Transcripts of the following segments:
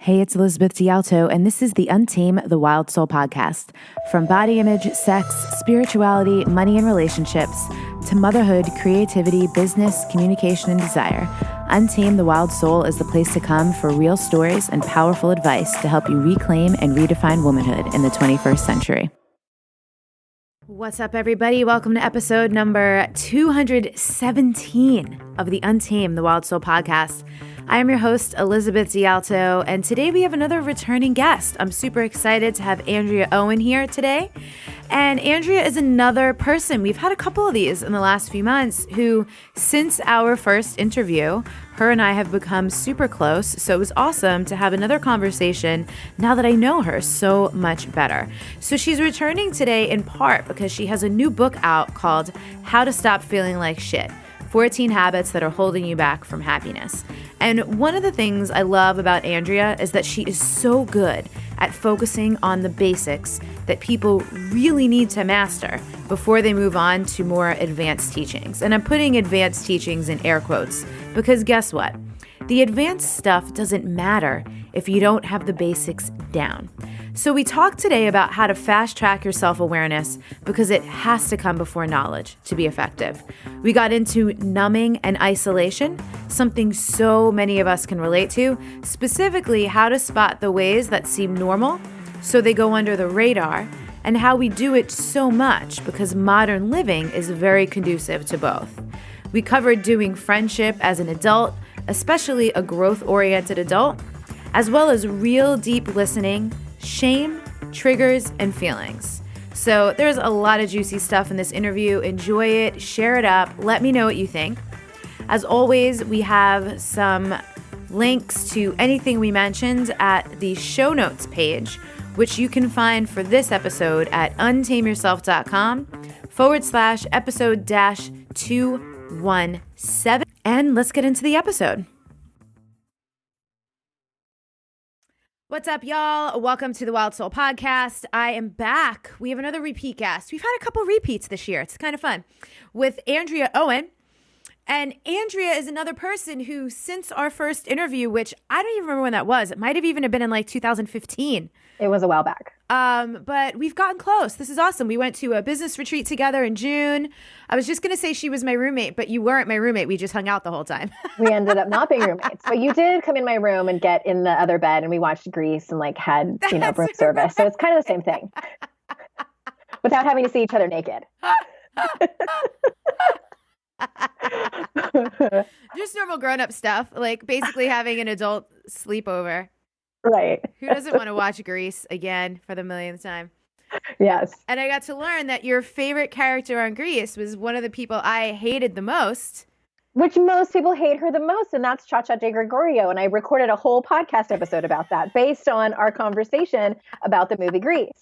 Hey, it's Elizabeth D'Alto, and this is the Untame the Wild Soul podcast. From body image, sex, spirituality, money and relationships, to motherhood, creativity, business, communication, and desire, Untame the Wild Soul is the place to come for real stories and powerful advice to help you reclaim and redefine womanhood in the 21st century. What's up, everybody? Welcome to episode number 217 of the Untame the Wild Soul podcast. I am your host, Elizabeth D'Alto, and today we have another returning guest. I'm super excited to have Andrea Owen here today. And Andrea is another person, we've had a couple of these in the last few months, who, since our first interview, her and I have become super close. So it was awesome to have another conversation now that I know her so much better. So she's returning today in part because she has a new book out called How to Stop Feeling Like Shit: 14 Habits That Are Holding You Back from Happiness. And one of the things I love about Andrea is that she is so good at focusing on the basics that people really need to master before they move on to more advanced teachings. And I'm putting advanced teachings in air quotes because guess what? The advanced stuff doesn't matter if you don't have the basics down. So we talked today about how to fast track your self-awareness because it has to come before knowledge to be effective. We got into numbing and isolation, something so many of us can relate to, specifically how to spot the ways that seem normal so they go under the radar, and how we do it so much because modern living is very conducive to both. We covered doing friendship as an adult, especially a growth-oriented adult, as well as real deep listening, shame, triggers, and feelings. So there's a lot of juicy stuff in this interview. Enjoy it, share it up, let me know what you think. As always, we have some links to anything we mentioned at the show notes page, which you can find for this episode at untameyourself.com/episode 217. And let's get into the episode. What's up, y'all? Welcome to the Wild Soul podcast. I am back. We have another repeat guest. We've had a couple repeats this year. It's kind of fun. With Andrea Owen. And Andrea is another person who, since our first interview, which I don't even remember when that was. It might have even been in like 2015. It was a while back. But we've gotten close. This is awesome. We went to a business retreat together in June. I was just going to say she was my roommate, but you weren't my roommate. We just hung out the whole time. We ended up not being roommates, but you did come in my room and get in the other bed, and we watched Grease and like had, room service. So it's kind of the same thing without having to see each other naked. Just normal grown-up stuff, like basically having an adult sleepover. Right. Who doesn't want to watch Grease again for the millionth time? Yes. And I got to learn that your favorite character on Grease was one of the people I hated the most. Which most people hate her the most, and that's Cha-Cha De Gregorio. And I recorded a whole podcast episode about that based on our conversation about the movie Grease.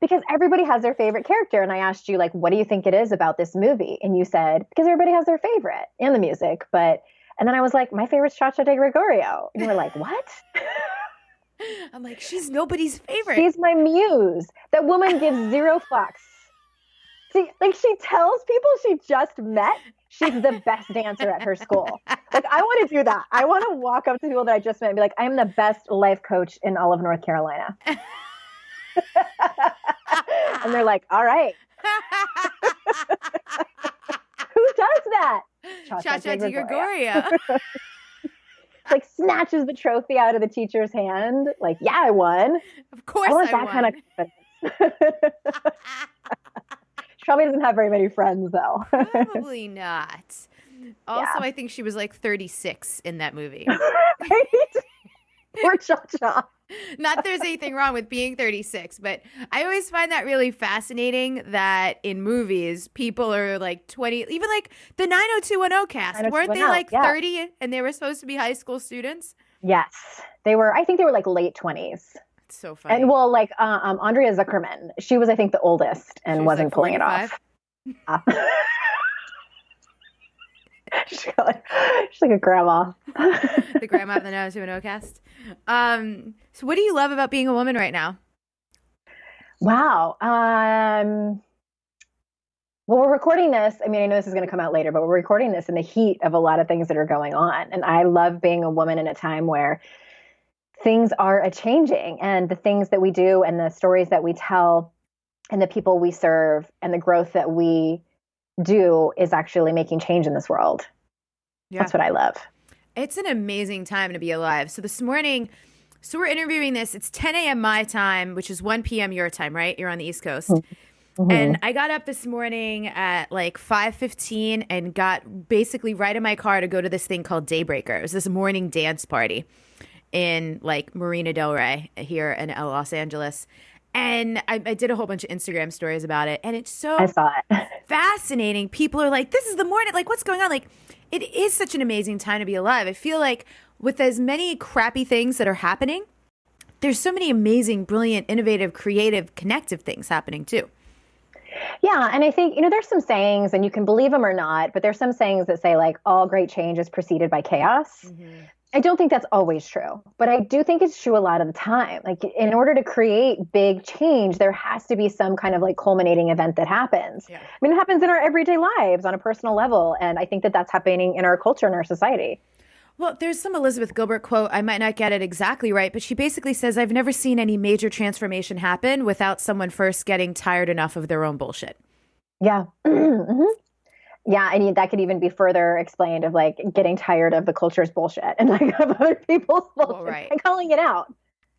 Because everybody has their favorite character. And I asked you, like, what do you think it is about this movie? And you said, because everybody has their favorite and the music. And then I was like, my favorite's Cha-Cha De Gregorio. And you were like, what? I'm like, she's nobody's favorite. She's my muse. That woman gives zero fucks. See, like she tells people she just met she's the best dancer at her school. Like, I want to do that. I want to walk up to people that I just met and be like, I'm the best life coach in all of North Carolina. And they're like, all right. Who does that? Cha-Cha De Gregorio. Like snatches the trophy out of the teacher's hand. Like, yeah, I won. Of course I want I that won. kind of confidence. She probably doesn't have very many friends, though. Probably not. Also, Yeah. I think she was like 36 in that movie. Right? Poor Cha-Cha. Not that there's anything wrong with being 36, but I always find that really fascinating that in movies, people are like 20, even like the 90210 cast. Weren't they like 30 and they were supposed to be high school students? Yes. I think they were like late 20s. It's so funny. And well, like Andrea Zuckerman, she was, I think, the oldest and wasn't like pulling 45? It off. She's like a grandma. The grandma of the 90210 cast. So what do you love about being a woman right now? Wow. Well, we're recording this. I mean, I know this is going to come out later, but we're recording this in the heat of a lot of things that are going on. And I love being a woman in a time where things are a changing, and the things that we do and the stories that we tell and the people we serve and the growth that we do is actually making change in this world. Yeah. That's what I love. It's an amazing time to be alive. So this morning, we're interviewing this. It's 10 a.m. my time, which is 1 p.m. your time, right? You're on the East Coast. Mm-hmm. And I got up this morning at like 5:15 and got basically right in my car to go to this thing called Daybreaker. It was this morning dance party in like Marina Del Rey here in Los Angeles. And I did a whole bunch of Instagram stories about it. And it's so fascinating. People are like, this is the morning. Like, what's going on? Like, it is such an amazing time to be alive. I feel like with as many crappy things that are happening, there's so many amazing, brilliant, innovative, creative, connective things happening too. Yeah. And I think, there's some sayings, and you can believe them or not, but there's some sayings that say like all great change is preceded by chaos. Mm-hmm. I don't think that's always true, but I do think it's true a lot of the time. Like, in order to create big change, there has to be some kind of like culminating event that happens. Yeah. I mean, it happens in our everyday lives on a personal level. And I think that that's happening in our culture and our society. Well, there's some Elizabeth Gilbert quote. I might not get it exactly right, but she basically says, I've never seen any major transformation happen without someone first getting tired enough of their own bullshit. Yeah. Mm-hmm. Yeah, and that could even be further explained of like getting tired of the culture's bullshit and like of other people's bullshit and calling it out.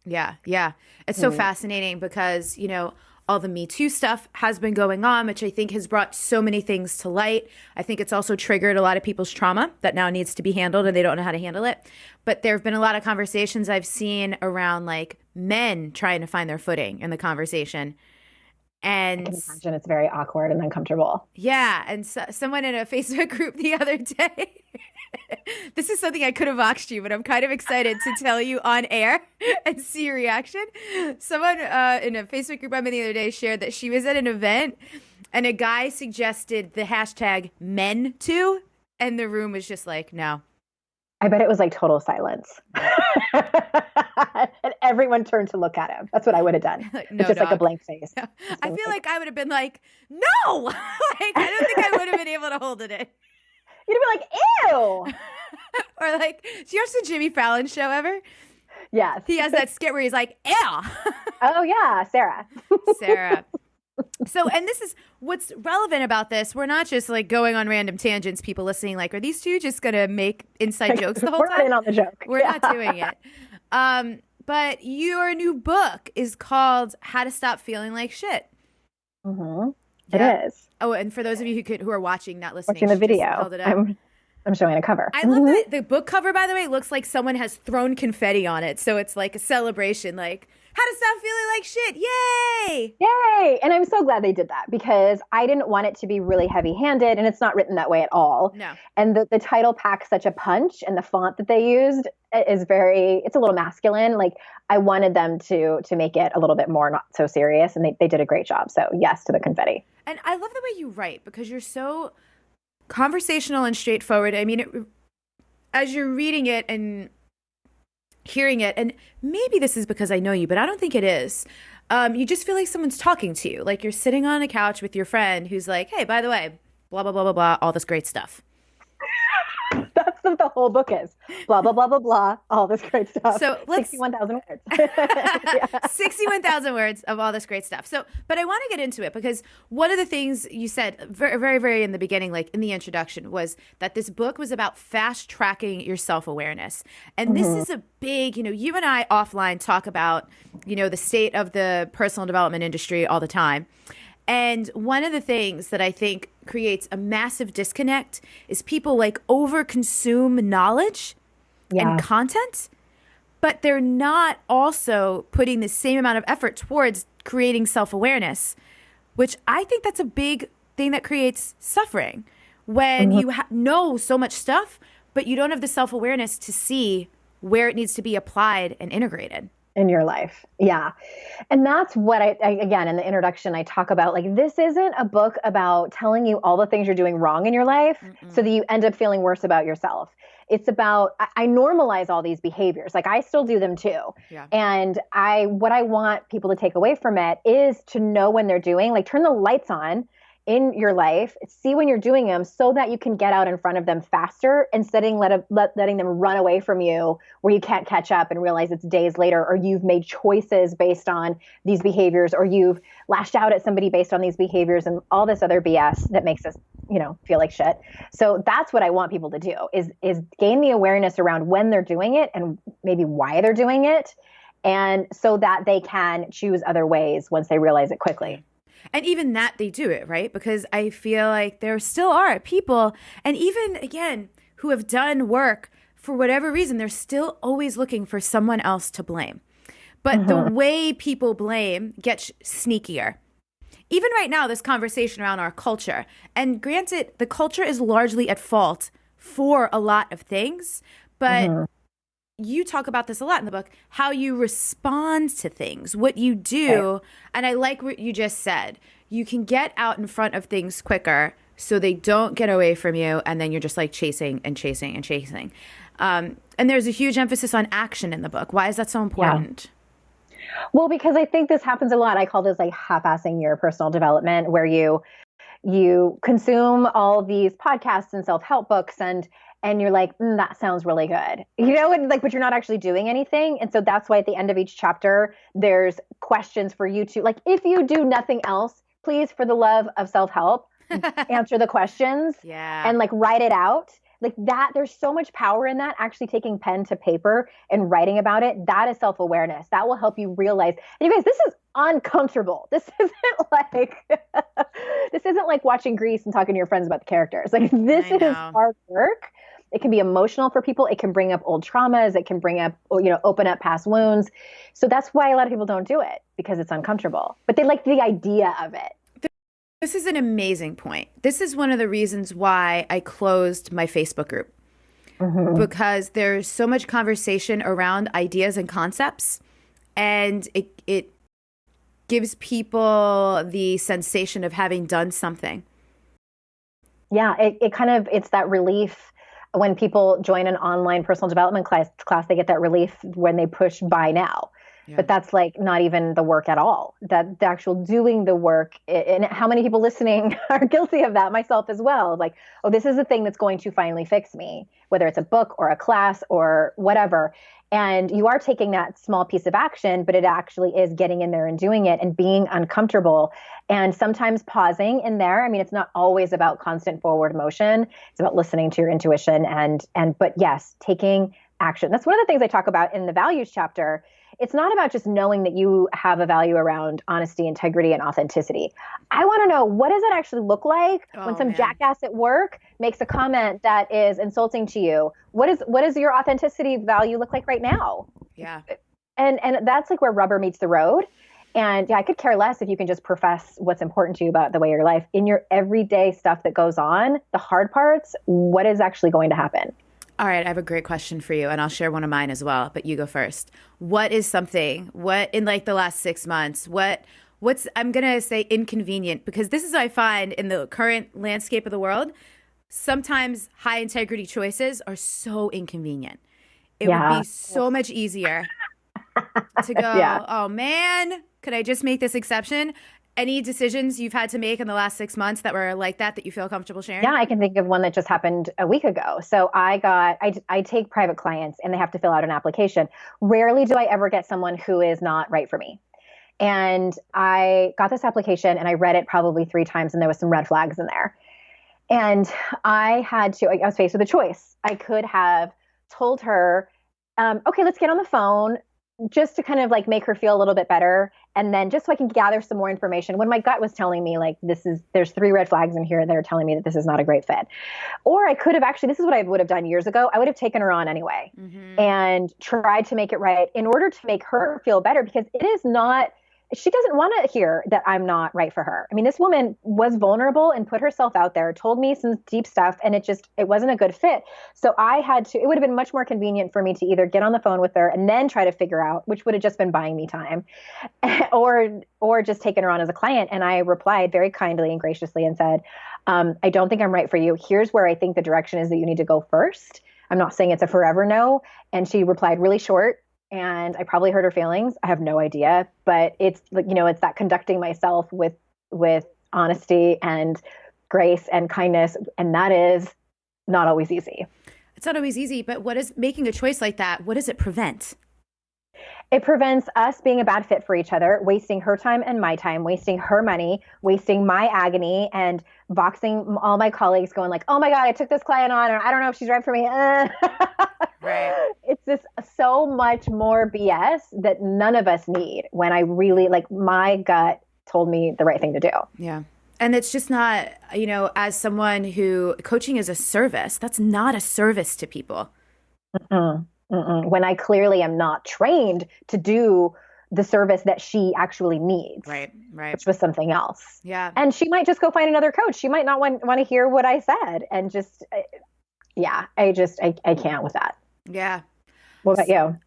Yeah, yeah. It's so fascinating because, all the Me Too stuff has been going on, which I think has brought so many things to light. I think it's also triggered a lot of people's trauma that now needs to be handled and they don't know how to handle it. But there have been a lot of conversations I've seen around like men trying to find their footing in the conversation. And I can imagine it's very awkward and uncomfortable. Yeah. And someone in a Facebook group the other day, this is something I could have asked you, but I'm kind of excited to tell you on air and see your reaction. Someone in a Facebook group I'm in the other day shared that she was at an event and a guy suggested the hashtag men too. And the room was just like, no. I bet it was like total silence. And everyone turned to look at him. That's what I would have done. Like, no, just dog. Like a blank face. No. I feel like I would have been like, no. Like, I don't think I would have been able to hold it in. You'd be like, ew. Or like, do you watch the Jimmy Fallon show ever? Yes. He has that skit where he's like, ew. Oh, yeah. Sarah. So, and this is what's relevant about this. We're not just like going on random tangents, people listening, like, are these two just going to make inside jokes the whole time? We're in on the joke. We're not doing it. But your new book is called How to Stop Feeling Like Shit. Mm-hmm. Yeah. It is. Oh, and for those of you who are watching, not listening, watching the video, I'm showing a cover. I love that the book cover, by the way, looks like someone has thrown confetti on it. So it's like a celebration, like, how to stop feeling like shit. Yay! Yay! And I'm so glad they did that because I didn't want it to be really heavy-handed, and it's not written that way at all. No. And the title packs such a punch, and the font that they used is it's a little masculine. Like, I wanted them to make it a little bit more not so serious, and they did a great job. So yes to the confetti. And I love the way you write because you're so conversational and straightforward. I mean, as you're reading it and hearing it, and maybe this is because I know you, but I don't think it is. You just feel like someone's talking to you. Like you're sitting on a couch with your friend who's like, hey, by the way, blah, blah, blah, blah, blah, all this great stuff. That's what the whole book is. Blah, blah, blah, blah, blah, all this great stuff. So 61,000 words. Yeah. 61,000 words of all this great stuff. So, but I want to get into it because one of the things you said very, very, very in the beginning, like in the introduction, was that this book was about fast tracking your self-awareness. And this is a big, you and I offline talk about, the state of the personal development industry all the time. And one of the things that I think creates a massive disconnect is people like overconsume knowledge and content, but they're not also putting the same amount of effort towards creating self-awareness, which I think that's a big thing that creates suffering when you know so much stuff, but you don't have the self-awareness to see where it needs to be applied and integrated. In your life. Yeah. And that's what I again, in the introduction, I talk about, like, this isn't a book about telling you all the things you're doing wrong in your life so that you end up feeling worse about yourself. It's about, I normalize all these behaviors. Like, I still do them too. Yeah. And what I want people to take away from it is to know when they're doing, like, turn the lights on in your life, see when you're doing them so that you can get out in front of them faster instead of letting them run away from you where you can't catch up and realize it's days later, or you've made choices based on these behaviors, or you've lashed out at somebody based on these behaviors and all this other BS that makes us, feel like shit. So that's what I want people to do is gain the awareness around when they're doing it and maybe why they're doing it. And so that they can choose other ways once they realize it quickly. And even that they do it, right? Because I feel like there still are people, and even again, who have done work for whatever reason, they're still always looking for someone else to blame. But the way people blame gets sneakier. Even right now, this conversation around our culture, and granted, the culture is largely at fault for a lot of things, but you talk about this a lot in the book, how you respond to things, what you do. Right. And I like what you just said. You can get out in front of things quicker so they don't get away from you. And then you're just like chasing and chasing and chasing. And there's a huge emphasis on action in the book. Why is that so important? Yeah. Well, because I think this happens a lot. I call this like half-assing your personal development, where you consume all these podcasts and self-help books and you're like, that sounds really good, and but you're not actually doing anything. And so that's why at the end of each chapter, there's questions for you to, like, if you do nothing else, please, for the love of self-help, answer the questions and like write it out. Like that, there's so much power in that, actually taking pen to paper and writing about it. That is self-awareness. That will help you realize, and you guys, this is uncomfortable. This isn't like watching Grease and talking to your friends about the characters. Like this is hard work. It can be emotional for people. It can bring up old traumas. It can bring up, open up past wounds. So that's why a lot of people don't do it, because it's uncomfortable, but they like the idea of it. This is an amazing point. This is one of the reasons why I closed my Facebook group, because there's so much conversation around ideas and concepts, and it gives people the sensation of having done something. Yeah, it's that relief. When people join an online personal development class, they get that relief when they push buy now. Yeah. But that's like not even the work at all. That the actual doing the work, and how many people listening are guilty of that, myself as well. Like, oh, this is the thing that's going to finally fix me, whether it's a book or a class or whatever. And you are taking that small piece of action, but it actually is getting in there and doing it and being uncomfortable. And sometimes pausing in there. I mean, it's not always about constant forward motion. It's about listening to your intuition but yes, taking action. That's one of the things I talk about in the values chapter. It's not about just knowing that you have a value around honesty, integrity, and authenticity. I want to know, what does it actually look like when some jackass at work makes a comment that is insulting to you? What does your authenticity value look like right now? Yeah. And that's like where rubber meets the road. And I could care less if you can just profess what's important to you about the way your life, in your everyday stuff that goes on, the hard parts, what is actually going to happen? All right, I have a great question for you, and I'll share one of mine as well, but you go first. What is something, in like the last 6 months, what's, I'm going to say inconvenient, because this is what I find in the current landscape of the world. Sometimes high integrity choices are so inconvenient. It would be so much easier to go, oh man, could I just make this exception? Any decisions you've had to make in the last 6 months that were like that you feel comfortable sharing? Yeah, I can think of one that just happened a week ago. So I take private clients and they have to fill out an application. Rarely do I ever get someone who is not right for me. And I got this application and I read it probably 3 times and there was some red flags in there. And I was faced with a choice. I could have told her, okay, let's get on the phone, just to kind of like make her feel a little bit better. And then just so I can gather some more information, when my gut was telling me like, there's 3 red flags in here that are telling me that this is not a great fit. Or I could have actually, this is what I would have done years ago. I would have taken her on anyway and tried to make it right in order to make her feel better, because she doesn't want to hear that I'm not right for her. I mean, this woman was vulnerable and put herself out there, told me some deep stuff, and it wasn't a good fit. So it would have been much more convenient for me to either get on the phone with her and then try to figure out, which would have just been buying me time, or just taken her on as a client. And I replied very kindly and graciously and said, I don't think I'm right for you. Here's where I think the direction is that you need to go first. I'm not saying it's a forever no. And she replied really short. And I probably hurt her feelings. I have no idea, but it's like, it's that conducting myself with honesty and grace and kindness. And that is not always easy. It's not always easy, but what is making a choice like that? What does it prevent? It prevents us being a bad fit for each other, wasting her time and my time, wasting her money, wasting my agony, and boxing all my colleagues going like, oh my God, I took this client on, or I don't know if she's right for me. Right. It's just so much more BS that none of us need, when I really, like, my gut told me the right thing to do. Yeah. And it's just not, as someone who coaching is a service, that's not a service to people. Mm-mm. Mm-mm. When I clearly am not trained to do the service that she actually needs. Right. Which was something else. Yeah. And she might just go find another coach. She might not want to hear what I said. And just, I can't with that. Yeah. What about you?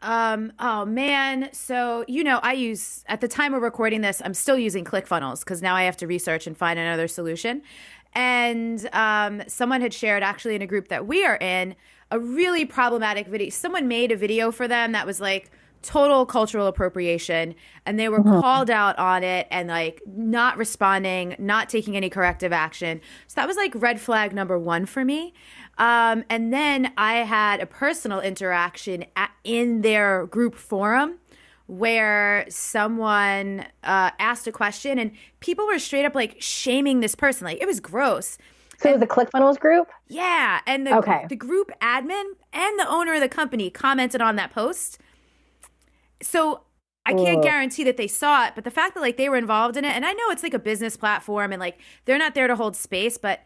Oh man. So, I use, at the time of recording this, I'm still using ClickFunnels because now I have to research and find another solution. And someone had shared, actually in a group that we are in, a really problematic video. Someone made a video for them that was like total cultural appropriation, and they were called out on it and like not responding, not taking any corrective action. So that was like red flag number one for me. And then I had a personal interaction in their group forum where someone asked a question and people were straight up like shaming this person. Like, it was gross. So it was a ClickFunnels group? Yeah. And the group admin and the owner of the company commented on that post. So I can't guarantee that they saw it, but the fact that like they were involved in it, and I know it's like a business platform and like they're not there to hold space, but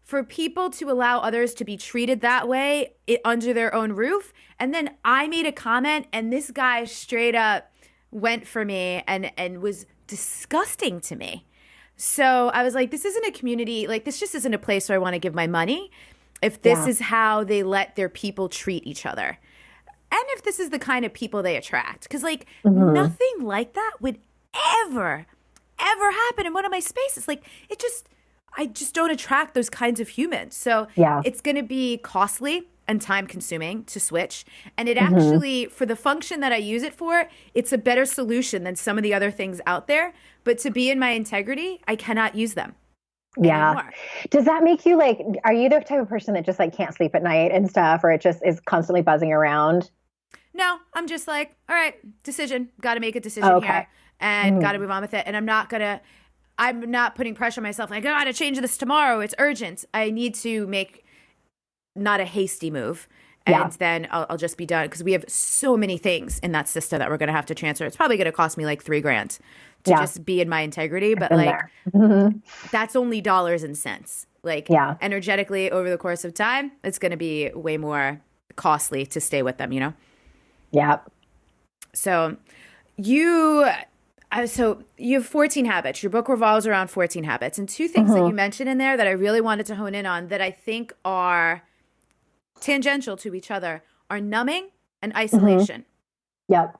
for people to allow others to be treated that way under their own roof. And then I made a comment and this guy straight up went for me and was disgusting to me. So I was like, this isn't a community, like this just isn't a place where I want to give my money if this is how they let their people treat each other. And if this is the kind of people they attract. Because like nothing like that would ever happen in one of my spaces. Like I just don't attract those kinds of humans. So it's going to be costly and time consuming to switch. And it actually, for the function that I use it for, it's a better solution than some of the other things out there. But to be in my integrity, I cannot use them anymore. Does that make you like, are you the type of person that just like can't sleep at night and stuff, or it just is constantly buzzing around? No, I'm just like, all right, decision. Got to make a decision here and got to move on with it. And I'm not putting pressure on myself. Like, I got to change this tomorrow. It's urgent. I need to make not a hasty move. And then I'll just be done because we have so many things in that system that we're going to have to transfer. It's probably going to cost me like $3,000 to just be in my integrity. But like, that's only dollars and cents. Like energetically over the course of time, it's going to be way more costly to stay with them, Yeah. So you have 14 habits. Your book revolves around 14 habits. And two things that you mentioned in there that I really wanted to hone in on that I think are tangential to each other are numbing and isolation. Yep.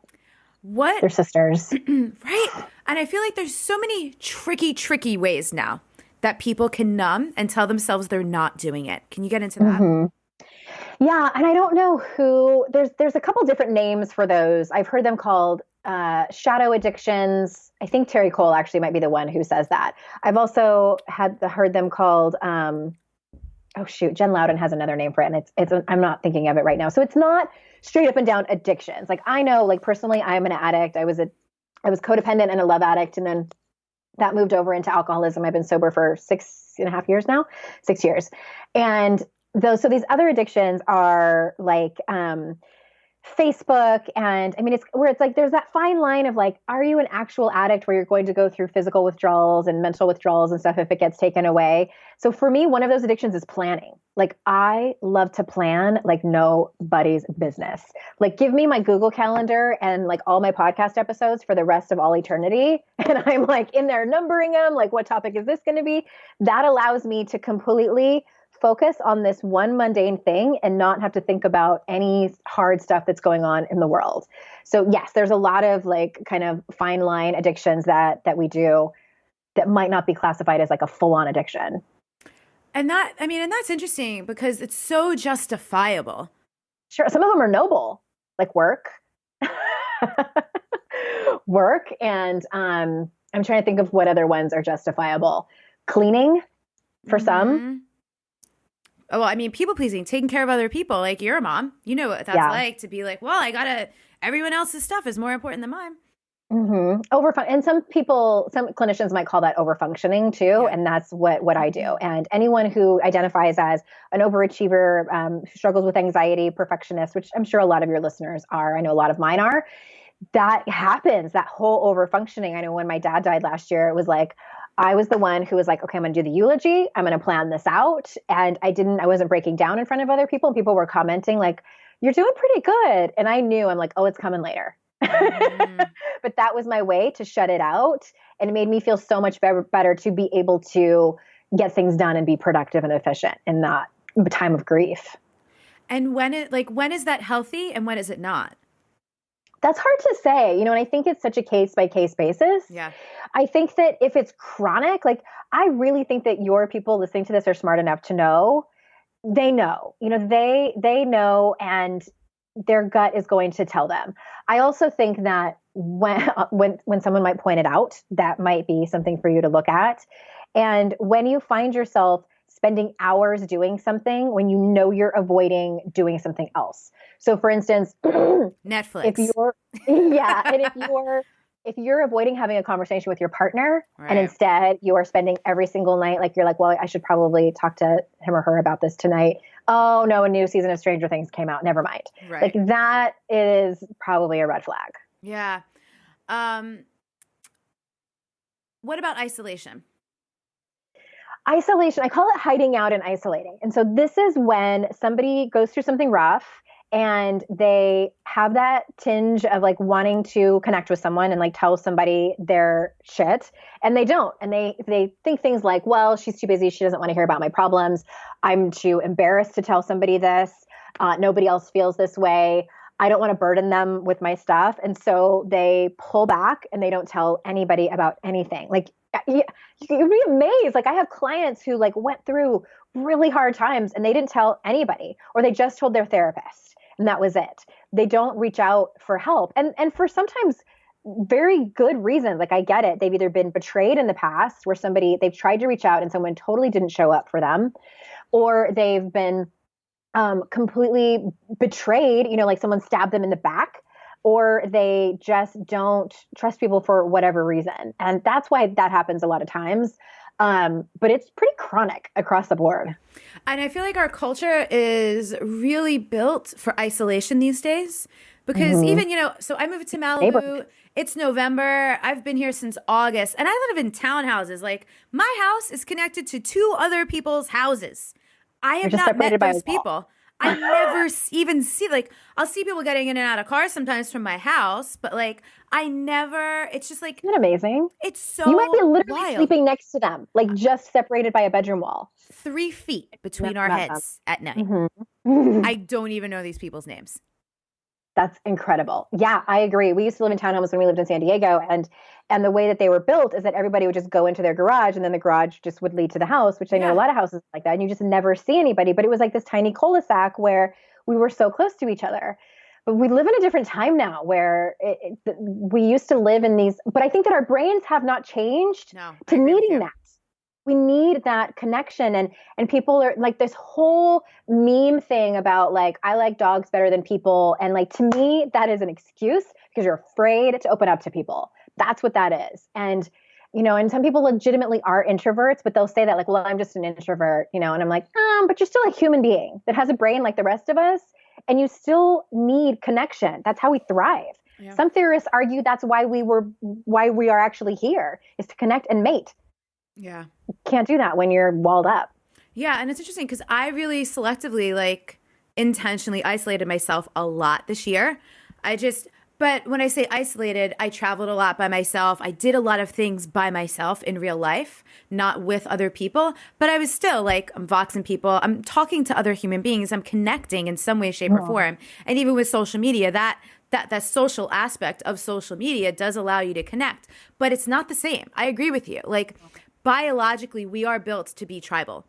They're sisters. Right. And I feel like there's so many tricky ways now that people can numb and tell themselves they're not doing it. Can you get into that? Yeah. And I don't know there's a couple different names for those. I've heard them called shadow addictions. I think Terry Cole actually might be the one who says that. I've also heard them called, Jen Loudon has another name for it. And it's I'm not thinking of it right now. So it's not straight up and down addictions. Like I know, like personally, I'm an addict. I was codependent and a love addict. And then that moved over into alcoholism. I've been sober for 6.5 years now, 6 years. And so these other addictions are like, Facebook. And I mean, it's like, there's that fine line of like, are you an actual addict where you're going to go through physical withdrawals and mental withdrawals and stuff if it gets taken away? So for me, one of those addictions is planning. Like I love to plan like nobody's business. Like give me my Google Calendar and like all my podcast episodes for the rest of all eternity. And I'm like in there numbering them. Like what topic is this going to be? That allows me to completely focus on this one mundane thing and not have to think about any hard stuff that's going on in the world. So yes, there's a lot of like kind of fine line addictions that we do that might not be classified as like a full-on addiction. And that's interesting because it's so justifiable. Sure. Some of them are noble, like work. And I'm trying to think of what other ones are justifiable. cleaning for some. Oh, well, I mean, people pleasing, taking care of other people. Like, you're a mom. You know what that's like to be like, well, everyone else's stuff is more important than mine. And some clinicians might call that overfunctioning too. Yeah. And that's what I do. And anyone who identifies as an overachiever, who struggles with anxiety, perfectionist, which I'm sure a lot of your listeners are, I know a lot of mine are, that happens, that whole overfunctioning. I know when my dad died last year, it was like, I was the one who was like, okay, I'm going to do the eulogy. I'm going to plan this out. And I wasn't breaking down in front of other people. And people were commenting like, you're doing pretty good. And I knew, I'm like, oh, it's coming later. But that was my way to shut it out. And it made me feel so much better to be able to get things done and be productive and efficient in that time of grief. And when is that healthy and when is it not? That's hard to say, and I think it's such a case by case basis. Yeah. I think that if it's chronic, like I really think that your people listening to this are smart enough to know, they know, they know, and their gut is going to tell them. I also think that when someone might point it out, that might be something for you to look at. And when you find yourself spending hours doing something when you know you're avoiding doing something else. So for instance, Netflix. If you're avoiding having a conversation with your partner, right, and instead you are spending every single night, like you're like, well, I should probably talk to him or her about this tonight. Oh no, a new season of Stranger Things came out. Never mind. Right. Like that is probably a red flag. Yeah. What about isolation? Isolation, I call it hiding out and isolating. And so this is when somebody goes through something rough and they have that tinge of like wanting to connect with someone and like tell somebody their shit, and they don't. And they think things like, well, she's too busy. She doesn't want to hear about my problems. I'm too embarrassed to tell somebody this. Nobody else feels this way. I don't want to burden them with my stuff. And so they pull back and they don't tell anybody about anything. Like, you'd be amazed. Like I have clients who like went through really hard times and they didn't tell anybody, or they just told their therapist and that was it. They don't reach out for help. And for sometimes very good reasons. Like I get it. They've either been betrayed in the past where they've tried to reach out and someone totally didn't show up for them, or they've been completely betrayed, like someone stabbed them in the back, or they just don't trust people for whatever reason. And that's why that happens a lot of times. But it's pretty chronic across the board. And I feel like our culture is really built for isolation these days because even, so I moved to Malibu. It's November. I've been here since August and I live in townhouses. Like my house is connected to 2 other people's houses. I have not met those people. I never even see, like, I'll see people getting in and out of cars sometimes from my house, but like, it's just like. Isn't that amazing? It's so You might be literally wild. Sleeping next to them, like just separated by a bedroom wall. 3 feet between our heads at night. I don't even know these people's names. That's incredible. Yeah, I agree. We used to live in townhomes when we lived in San Diego, and the way that they were built is that everybody would just go into their garage, and then the garage just would lead to the house, which I know a lot of houses like that, and you just never see anybody. But it was like this tiny cul-de-sac where we were so close to each other. But we live in a different time now where we used to live in these, but I think that our brains have not changed to needing that. We need that connection. And people are like this whole meme thing about like, I like dogs better than people. And like, to me, that is an excuse because you're afraid to open up to people. That's what that is. And, and some people legitimately are introverts, but they'll say that like, well, I'm just an introvert, and I'm like, but you're still a human being that has a brain like the rest of us. And you still need connection. That's how we thrive. Yeah. Some theorists argue that's why we are actually here, is to connect and mate. Yeah. You can't do that when you're walled up. Yeah. And it's interesting because I really selectively, like, intentionally isolated myself a lot this year. But when I say isolated, I traveled a lot by myself. I did a lot of things by myself in real life, not with other people. But I was still like, I'm voxing people. I'm talking to other human beings. I'm connecting in some way, shape, or form. And even with social media, that social aspect of social media does allow you to connect. But it's not the same. I agree with you. Like, biologically, we are built to be tribal.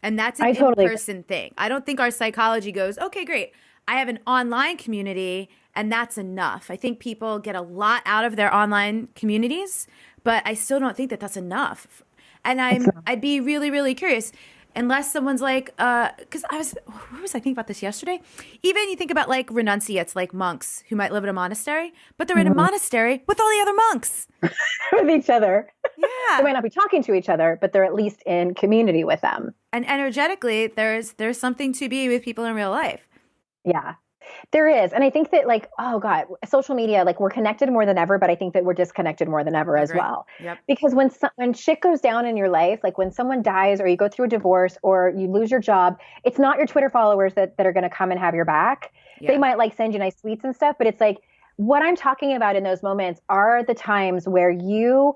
And that's an in-person thing. I don't think our psychology goes, okay, great. I have an online community and that's enough. I think people get a lot out of their online communities, but I still don't think that that's enough. And I'd be really, really curious. Unless someone's like, because where was I thinking about this yesterday? Even you think about like renunciates, like monks who might live in a monastery, but they're in a monastery with all the other monks. With each other. Yeah. They might not be talking to each other, but they're at least in community with them. And energetically, there's something to be with people in real life. Yeah. There is. And I think that like, oh God, social media, like we're connected more than ever, but I think that we're disconnected more than ever as well. Yep. Because when shit goes down in your life, like when someone dies or you go through a divorce or you lose your job, it's not your Twitter followers that are going to come and have your back. Yeah. They might like send you nice tweets and stuff, but it's like what I'm talking about in those moments are the times where you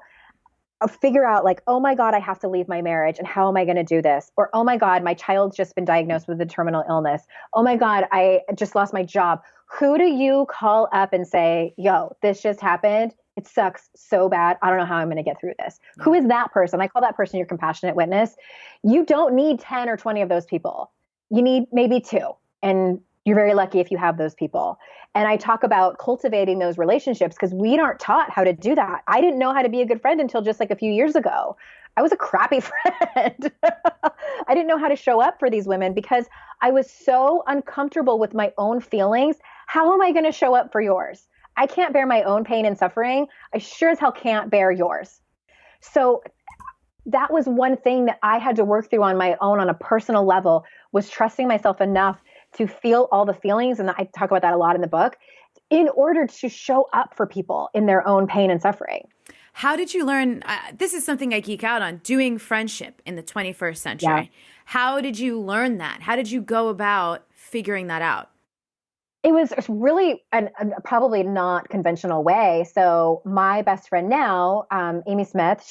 figure out like, oh my God, I have to leave my marriage and how am I going to do this? Or, oh my God, my child's just been diagnosed with a terminal illness. Oh my God, I just lost my job. Who do you call up and say, yo, this just happened. It sucks so bad. I don't know how I'm going to get through this. Yeah. Who is that person? I call that person your compassionate witness. You don't need 10 or 20 of those people. You need maybe 2. And you're very lucky if you have those people. And I talk about cultivating those relationships because we aren't taught how to do that. I didn't know how to be a good friend until just like a few years ago. I was a crappy friend. I didn't know how to show up for these women because I was so uncomfortable with my own feelings. How am I going to show up for yours? I can't bear my own pain and suffering. I sure as hell can't bear yours. So that was one thing that I had to work through on my own on a personal level, was trusting myself enough to feel all the feelings. And I talk about that a lot in the book in order to show up for people in their own pain and suffering. How did you learn? This is something I geek out on, doing friendship in the 21st century. Yeah. How did you learn that? How did you go about figuring that out? It was really a probably not conventional way. So my best friend now, Amy Smith,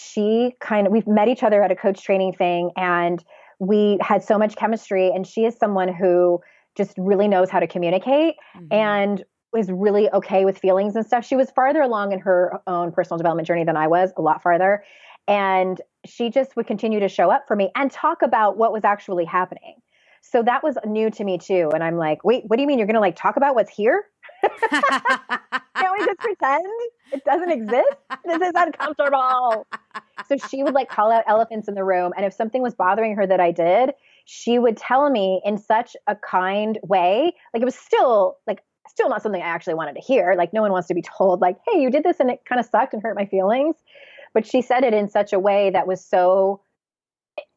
we've met each other at a coach training thing and we had so much chemistry, and she is someone who just really knows how to communicate and was really okay with feelings and stuff. She was farther along in her own personal development journey than I was, a lot farther. And she just would continue to show up for me and talk about what was actually happening. So that was new to me too. And I'm like, wait, what do you mean? You're going to like talk about what's here? Can't we just pretend it doesn't exist? This is uncomfortable. So she would like call out elephants in the room. And if something was bothering her that I did, she would tell me in such a kind way. Like it was still not something I actually wanted to hear. Like no one wants to be told like, hey, you did this and it kind of sucked and hurt my feelings. But she said it in such a way that was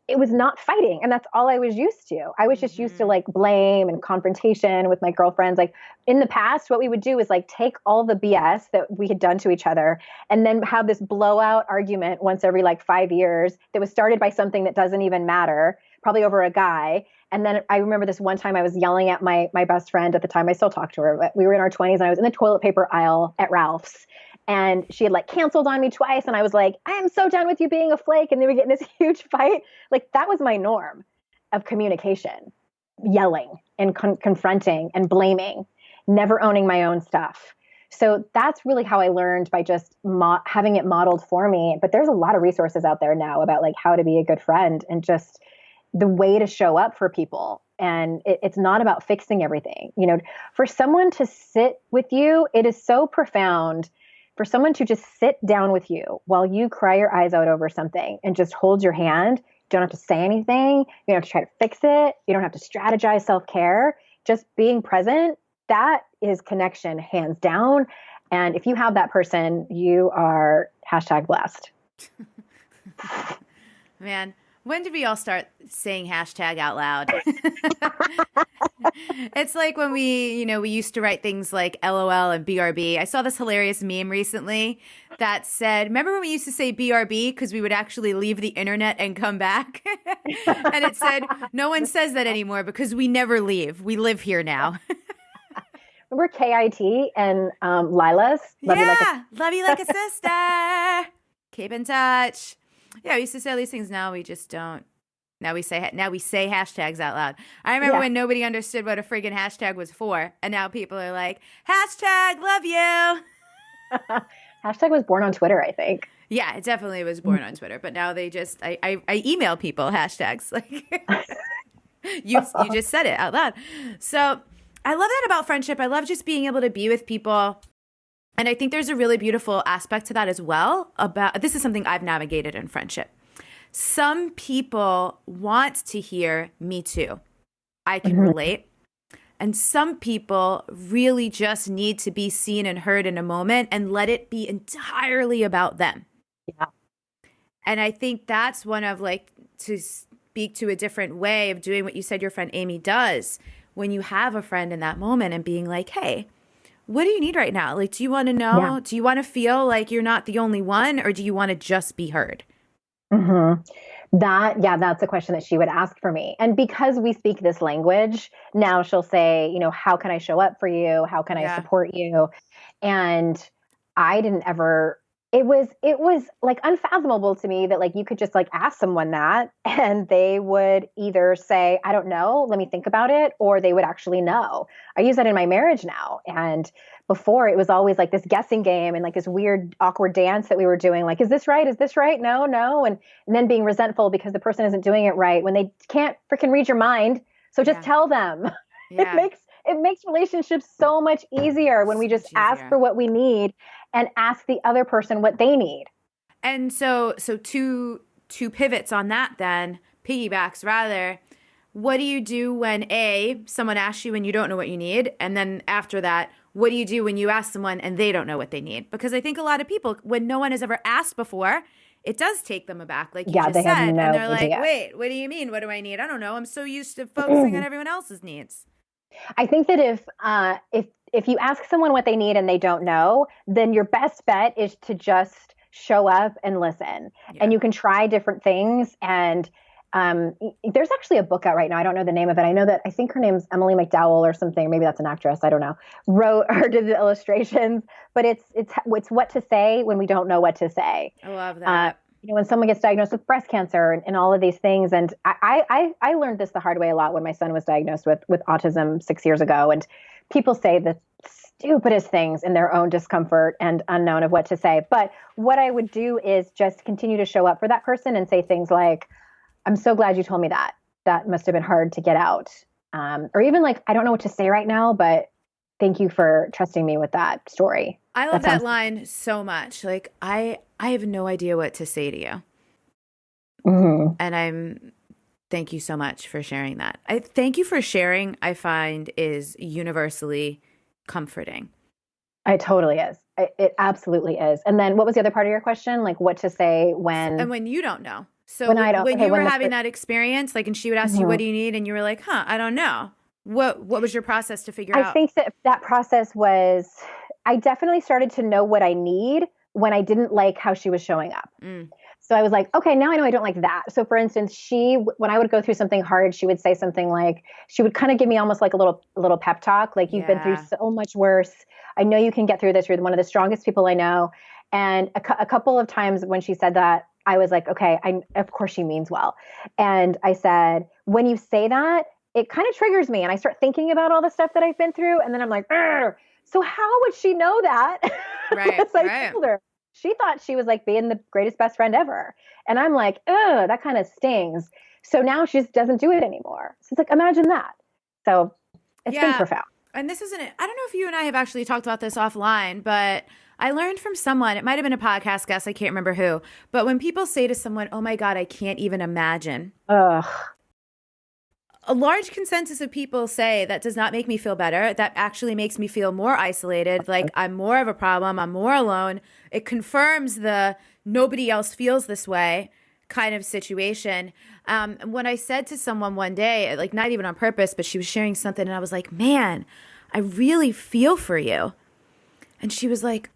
it was not fighting. And that's all I was used to. I was just used to like blame and confrontation with my girlfriends. Like in the past, what we would do is like take all the BS that we had done to each other and then have this blowout argument once every like 5 years that was started by something that doesn't even matter, probably over a guy. And then I remember this one time I was yelling at my best friend at the time. I still talk to her, but we were in our 20s and I was in the toilet paper aisle at Ralph's. And she had like canceled on me twice. And I was like, I am so done with you being a flake. And then we get in this huge fight. Like that was my norm of communication, yelling and confronting and blaming, never owning my own stuff. So that's really how I learned, by just having it modeled for me. But there's a lot of resources out there now about like how to be a good friend and just the way to show up for people. And it's not about fixing everything. You know, for someone to sit with you, it is so profound. For someone to just sit down with you while you cry your eyes out over something and just hold your hand, you don't have to say anything. You don't have to try to fix it. You don't have to strategize self-care. Just being present, that is connection, hands down. And if you have that person, you are #blessed. Man, when did we all start saying hashtag out loud? It's like when we used to write things like LOL and BRB. I saw this hilarious meme recently that said, remember when we used to say BRB because we would actually leave the internet and come back? And it said, no one says that anymore because we never leave. We live here now. Remember KIT and Lila's? Love you like a sister. Keep in touch. Yeah, we used to say all these things. Now we just don't. Now we say hashtags out loud. I remember when nobody understood what a friggin' hashtag was for, and now people are like, hashtag love you. Hashtag was born on Twitter, I think. Yeah, it definitely was born on Twitter, but now they just I email people hashtags like you just said it out loud. So I love that about friendship. I love just being able to be with people. And I think there's a really beautiful aspect to that as well. This is something I've navigated in friendship. Some people want to hear me too. I can relate. And some people really just need to be seen and heard in a moment and let it be entirely about them. Yeah. And I think that's one of, like, to speak to a different way of doing what you said your friend Amy does when you have a friend in that moment and being like, hey, what do you need right now? Like, do you want to know? Yeah. Do you want to feel like you're not the only one, or do you want to just be heard? That's a question that she would ask for me. And because we speak this language, now she'll say, how can I show up for you? How can I Yeah. support you? And I didn't ever, it was like unfathomable to me that like you could just like ask someone that and they would either say, I don't know, let me think about it, or they would actually know. I use that in my marriage now. And before it was always like this guessing game and like this weird awkward dance that we were doing. Like, is this right? Is this right? No, no. And then being resentful because the person isn't doing it right when they can't freaking read your mind. So just tell them. Yeah. It makes relationships so much easier when we just ask for what we need and ask the other person what they need. And so two pivots on that then, piggybacks rather. What do you do when someone asks you and you don't know what you need? And then after that, what do you do when you ask someone and they don't know what they need? Because I think a lot of people, when no one has ever asked before, it does take them aback, like you just they said. have no and they're idea. like, wait, what do you mean? What do I need? I don't know. I'm so used to focusing on everyone else's needs. I think that if you ask someone what they need and they don't know, then your best bet is to just show up and listen. Yeah. And you can try different things. And there's actually a book out right now. I don't know the name of it. I think her name's Emily McDowell or something. Maybe that's an actress. I don't know. Wrote or did the illustrations, but it's what to say when we don't know what to say. I love that. When someone gets diagnosed with breast cancer and all of these things. And I learned this the hard way a lot when my son was diagnosed with autism 6 years ago. And people say the stupidest things in their own discomfort and unknown of what to say. But what I would do is just continue to show up for that person and say things like, I'm so glad you told me that. That must have been hard to get out. Or even like, I don't know what to say right now, but thank you for trusting me with that story. I love that line so much. Like, I have no idea what to say to you. Mm-hmm. And thank you so much for sharing that. Thank you for sharing, I find, is universally comforting. It totally is. It absolutely is. And then what was the other part of your question? Like what to say when... And when you don't know. So when you were having that experience, like, and she would ask you, what do you need? And you were like, I don't know. What was your process to figure out? I think that process was, I definitely started to know what I need when I didn't like how she was showing up. So I was like, okay, now I know I don't like that. So for instance, when I would go through something hard, she would say something like, she would kind of give me almost like a little pep talk. Like, you've been through so much worse. I know you can get through this. You're one of the strongest people I know. And a couple of times when she said that, I was like, okay, of course she means well. And I said, when you say that, it kind of triggers me. And I start thinking about all the stuff that I've been through. And then I'm like, so how would she know that? Right. Because I told her. She thought she was like being the greatest best friend ever. And I'm like, that kind of stings. So now she just doesn't do it anymore. So it's like, imagine that. So it's been profound. And I don't know if you and I have actually talked about this offline, but I learned from someone, it might have been a podcast guest, I can't remember who, but when people say to someone, oh my God, I can't even imagine. Ugh. A large consensus of people say that does not make me feel better. That actually makes me feel more isolated, like I'm more of a problem, I'm more alone. It confirms the nobody else feels this way kind of situation. When I said to someone one day, like not even on purpose, but she was sharing something and I was like, man, I really feel for you. And she was like,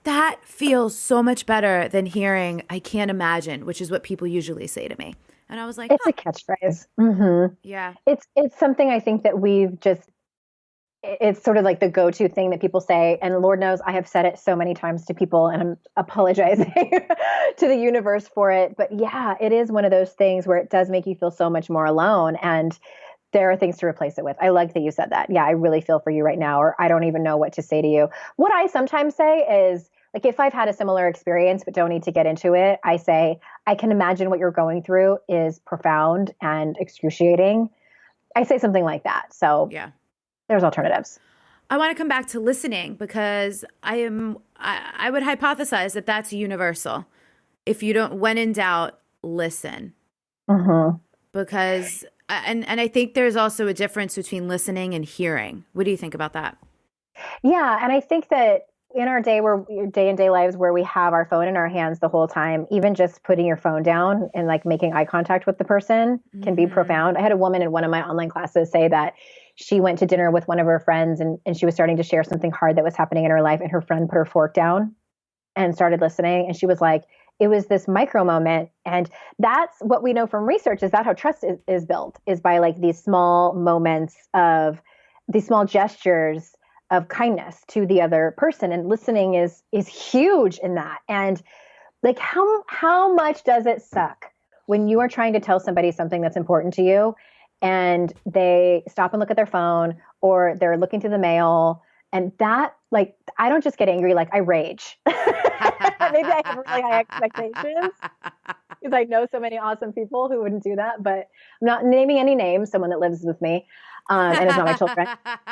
that feels so much better than hearing I can't imagine, which is what people usually say to me. And I was like, it's a catchphrase. Mm-hmm. Yeah. It's something I think that it's sort of like the go-to thing that people say. And Lord knows I have said it so many times to people and I'm apologizing to the universe for it. But yeah, it is one of those things where it does make you feel so much more alone. And there are things to replace it with. I like that you said that. Yeah, I really feel for you right now, or I don't even know what to say to you. What I sometimes say is, like, if I've had a similar experience but don't need to get into it, I say, I can imagine what you're going through is profound and excruciating. I say something like that. So yeah, there's alternatives. I want to come back to listening because I would hypothesize that that's universal. If you don't, when in doubt, listen. Mm-hmm. Because and I think there's also a difference between listening and hearing. What do you think about that? Yeah, and I think that in our day and day lives where we have our phone in our hands the whole time, even just putting your phone down and like making eye contact with the person can be profound. I had a woman in one of my online classes say that she went to dinner with one of her friends and she was starting to share something hard that was happening in her life, and her friend put her fork down and started listening, and she was like, it was this micro moment. And that's what we know from research, is that how trust is built, is by like these small moments of these small gestures of kindness to the other person. And listening is huge in that. And like how much does it suck when you are trying to tell somebody something that's important to you and they stop and look at their phone, or they're looking through the mail, and that, like, I don't just get angry, like I rage. Maybe I have really high expectations because I know so many awesome people who wouldn't do that, but I'm not naming any names, someone that lives with me and is not my children,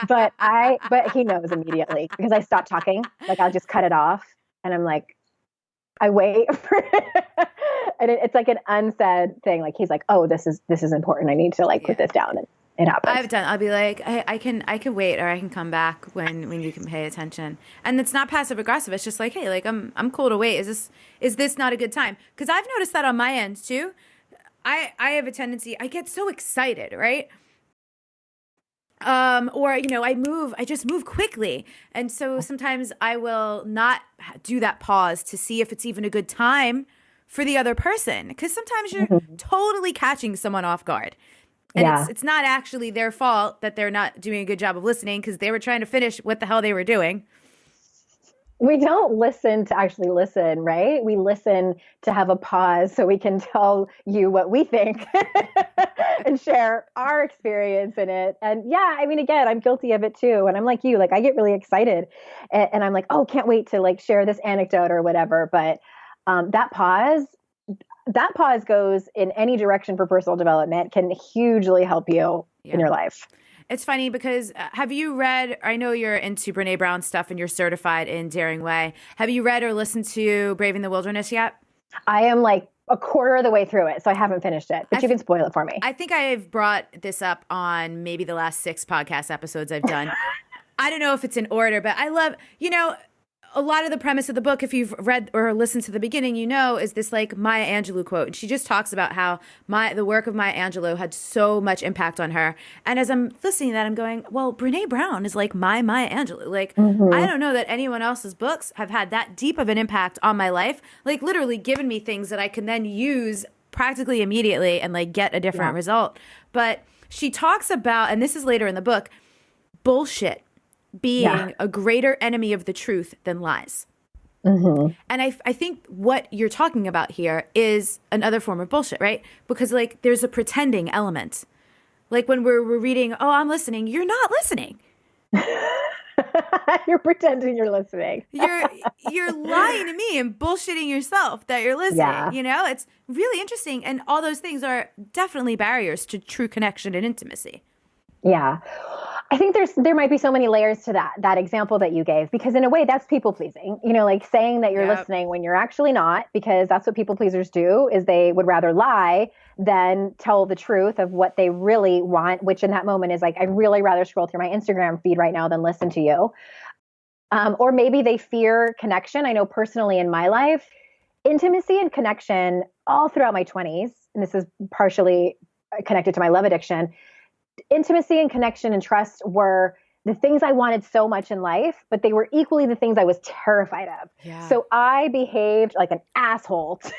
but he knows immediately because I stop talking. Like I'll just cut it off and I'm like, I wait for it. And it's like an unsaid thing. Like he's like, oh, this is important. I need to like put this down. And it happens. I'll be like, I can wait, or I can come back when you can pay attention. And it's not passive aggressive. It's just like, hey, like I'm cool to wait. Is this not a good time? Because I've noticed that on my end too. I have a tendency, I get so excited, right? Or, I just move quickly. And so sometimes I will not do that pause to see if it's even a good time for the other person. Because sometimes you're totally catching someone off guard. And it's not actually their fault that they're not doing a good job of listening, because they were trying to finish what the hell they were doing. We don't listen to actually listen, right? We listen to have a pause so we can tell you what we think and share our experience in it. And yeah, I mean, again, I'm guilty of it too. And I'm like you, like I get really excited and I'm like, oh, can't wait to like share this anecdote or whatever. But that pause goes in any direction for personal development, can hugely help you in your life. It's funny because have you read, I know you're into Brene Brown stuff and you're certified in Daring Way. Have you read or listened to Braving the Wilderness yet? I am like a quarter of the way through it, so I haven't finished it, but you can spoil it for me. I think I've brought this up on maybe the last 6 podcast episodes I've done. I don't know if it's in order, but I love, a lot of the premise of the book, if you've read or listened to the beginning, is this like Maya Angelou quote. And she just talks about how the work of Maya Angelou had so much impact on her. And as I'm listening to that, I'm going, well, Brene Brown is like my Maya Angelou. Like, I don't know that anyone else's books have had that deep of an impact on my life. Like literally given me things that I can then use practically immediately and like get a different result. But she talks about, and this is later in the book, bullshit being a greater enemy of the truth than lies. And I think what you're talking about here is another form of bullshit, right? Because like there's a pretending element. Like when we're reading, oh, I'm listening, you're not listening. You're pretending you're listening. You're lying to me and bullshitting yourself that you're listening. Yeah. It's really interesting. And all those things are definitely barriers to true connection and intimacy. Yeah. I think there might be so many layers to that example that you gave, because in a way that's people pleasing, like saying that you're listening when you're actually not, because that's what people pleasers do, is they would rather lie than tell the truth of what they really want, which in that moment is like, I'd really rather scroll through my Instagram feed right now than listen to you. Or maybe they fear connection. I know personally in my life, intimacy and connection all throughout my 20s, and this is partially connected to my love addiction, intimacy and connection and trust were the things I wanted so much in life, but they were equally the things I was terrified of. Yeah. So I behaved like an asshole to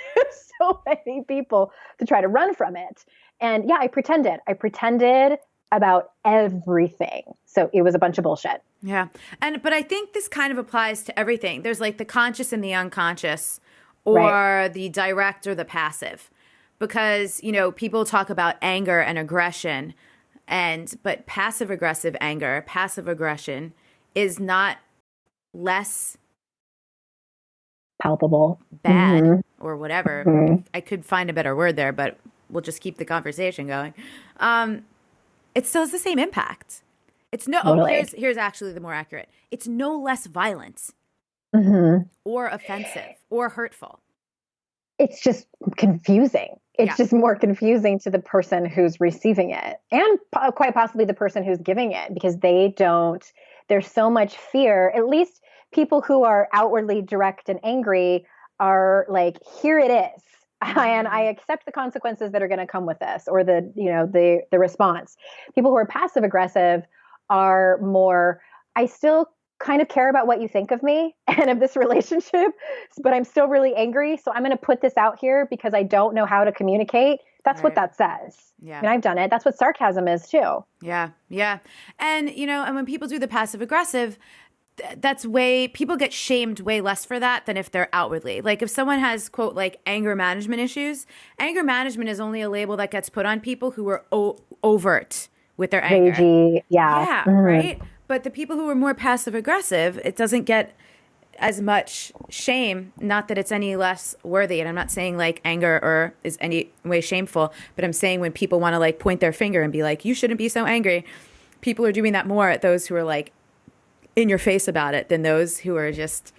so many people to try to run from it. And yeah, I pretended about everything. So it was a bunch of bullshit. Yeah. But I think this kind of applies to everything. There's like the conscious and the unconscious, or the direct or the passive, because, people talk about anger and aggression. But passive aggressive anger, passive aggression is not less palpable, bad, or whatever. I could find a better word there, but we'll just keep the conversation going. It still has the same impact. It's here's actually the more accurate. It's no less violent or offensive or hurtful. it's just confusing. It's Yeah. just more confusing to the person who's receiving it and quite possibly the person who's giving it, because there's so much fear. At least people who are outwardly direct and angry are like, here it is. And I accept the consequences that are going to come with this, or the response. People who are passive aggressive are more, I still kind of care about what you think of me and of this relationship, but I'm still really angry. So I'm going to put this out here because I don't know how to communicate. That's what that says. Yeah. I mean, I've done it. That's what sarcasm is too. Yeah. Yeah. And, and when people do the passive aggressive, people get shamed way less for that than if they're outwardly. Like if someone has, quote, like anger management issues, anger management is only a label that gets put on people who are overt with their anger. Ragey. Yeah. Yeah. Mm-hmm. Right. But the people who are more passive aggressive, it doesn't get as much shame. Not that it's any less worthy. And I'm not saying like anger or is any way shameful, but I'm saying when people want to like point their finger and be like, you shouldn't be so angry. People are doing that more at those who are like in your face about it than those who are just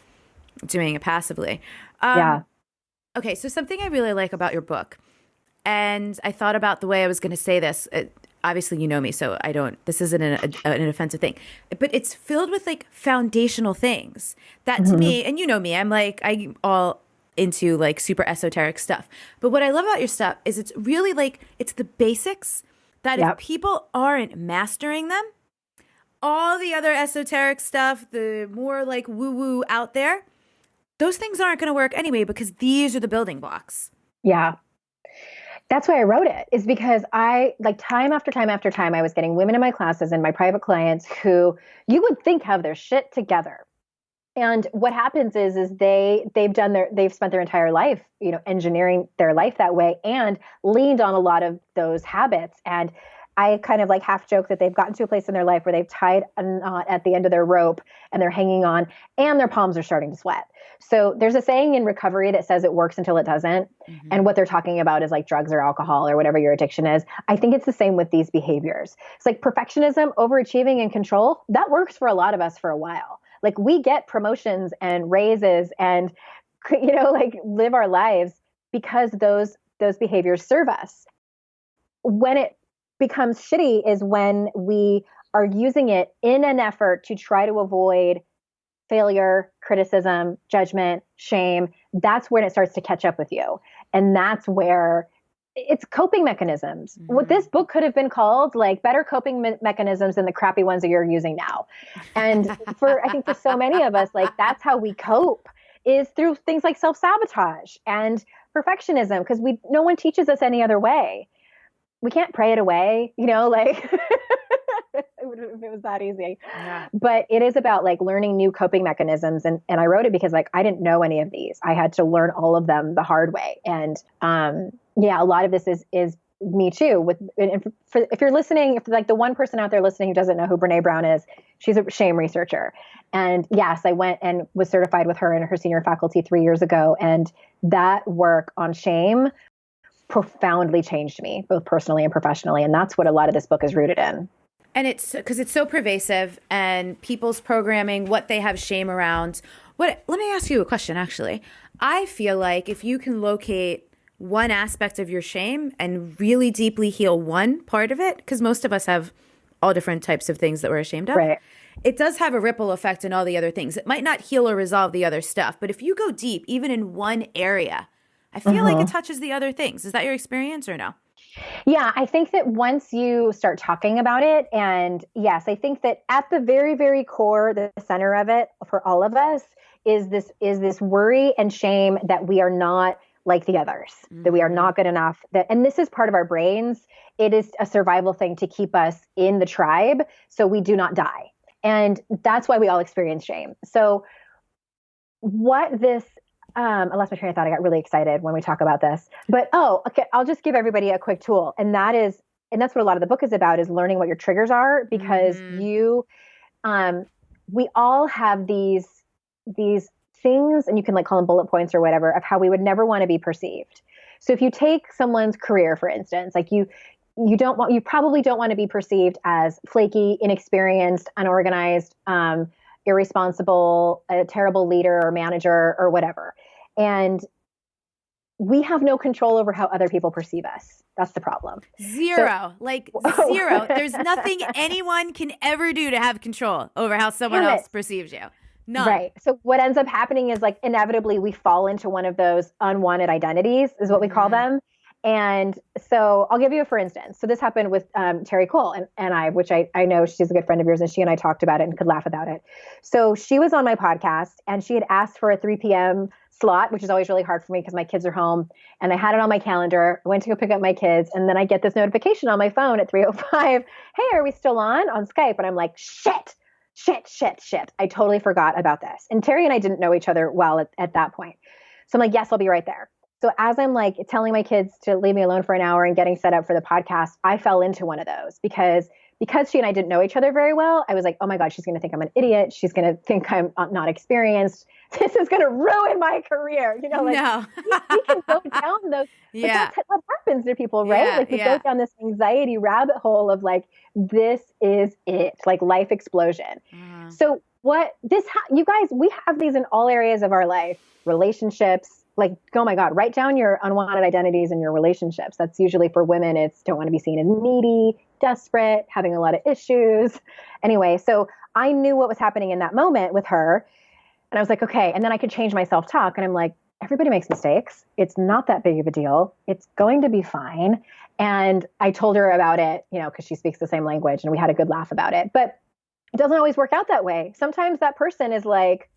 doing it passively. Yeah. Okay. So something I really like about your book, and I thought about the way I was going to say this. Obviously, you know me, so this isn't an offensive thing, but it's filled with like foundational things that to me, and you know me, I'm all into like super esoteric stuff. But what I love about your stuff is it's really like, it's the basics that if people aren't mastering them, all the other esoteric stuff, the more like woo-woo out there, those things aren't going to work anyway, because these are the building blocks. Yeah. That's why I wrote it, is because I, like, time after time after time, I was getting women in my classes and my private clients who you would think have their shit together. And what happens is they've spent their entire life, engineering their life that way and leaned on a lot of those habits. And I kind of like half joke that they've gotten to a place in their life where they've tied a knot at the end of their rope and they're hanging on and their palms are starting to sweat. So there's a saying in recovery that says it works until it doesn't. Mm-hmm. And what they're talking about is like drugs or alcohol or whatever your addiction is. I think it's the same with these behaviors. It's like perfectionism, overachieving, and control. That works for a lot of us for a while. Like we get promotions and raises and, like live our lives because those behaviors serve us. When it becomes shitty is when we are using it in an effort to try to avoid failure, criticism, judgment, shame. That's when it starts to catch up with you. And that's where it's coping mechanisms. Mm-hmm. What this book could have been called, like, better coping mechanisms than the crappy ones that you're using now. And I think for so many of us, like, that's how we cope, is through things like self-sabotage and perfectionism, because no one teaches us any other way. We can't pray it away, like if it was that easy. Yeah. But it is about like learning new coping mechanisms. And I wrote it because like I didn't know any of these. I had to learn all of them the hard way. And a lot of this is me too. If you're listening, if like the one person out there listening who doesn't know who Brene Brown is, she's a shame researcher. And yes, I went and was certified with her and her senior faculty 3 years ago. And that work on shame profoundly changed me, both personally and professionally. And that's what a lot of this book is rooted in. And it's because it's so pervasive and people's programming, what they have shame around. Let me ask you a question, actually. I feel like if you can locate one aspect of your shame and really deeply heal one part of it, because most of us have all different types of things that we're ashamed of. Right. It does have a ripple effect in all the other things. It might not heal or resolve the other stuff, but if you go deep, even in one area, I feel like it touches the other things. Is that your experience or no? Yeah, I think that once you start talking about it, and yes, I think that at the very, very core, the center of it for all of us is this worry and shame that we are not like the others, that we are not good enough. And this is part of our brains. It is a survival thing to keep us in the tribe so we do not die. And that's why we all experience shame. So I lost my train of thought. I got really excited when we talk about this, but okay, I'll just give everybody a quick tool. And that's what a lot of the book is about, is learning what your triggers are, because we all have these things, and you can like call them bullet points or whatever, of how we would never want to be perceived. So if you take someone's career, for instance, like you probably don't want to be perceived as flaky, inexperienced, unorganized, irresponsible, a terrible leader or manager or whatever. And we have no control over how other people perceive us. That's the problem. Zero. Zero. There's nothing anyone can ever do to have control over how someone else perceives you. None. Right. So what ends up happening is like inevitably we fall into one of those unwanted identities is what we call them. And so I'll give you a for instance. So this happened with Terry Cole and I, which I know she's a good friend of yours, and she and I talked about it and could laugh about it. So she was on my podcast and she had asked for a 3 p.m. slot, which is always really hard for me because my kids are home, and I had it on my calendar. I went to go pick up my kids, and then I get this notification on my phone at 3:05. Hey, are we still on Skype? And I'm like, shit. I totally forgot about this. And Terry and I didn't know each other well at that point. So I'm like, yes, I'll be right there. So as I'm like telling my kids to leave me alone for an hour and getting set up for the podcast, I fell into one of those because she and I didn't know each other very well. I was like, oh my God, she's going to think I'm an idiot. She's going to think I'm not experienced. This is going to ruin my career. You know, like no. we can go down those. Yeah. That's what happens to people, right? Yeah, like we go down this anxiety rabbit hole of like, this is it, like life explosion. So you guys, we have these in all areas of our life, relationships. Like, oh my God, write down your unwanted identities in your relationships. That's usually for women. It's don't want to be seen as needy, desperate, having a lot of issues. Anyway, so I knew what was happening in that moment with her. And I was like, okay. And then I could change my self-talk. And I'm like, everybody makes mistakes. It's not that big of a deal. It's going to be fine. And I told her about it, you know, because she speaks the same language and we had a good laugh about it. But it doesn't always work out that way. Sometimes that person is like,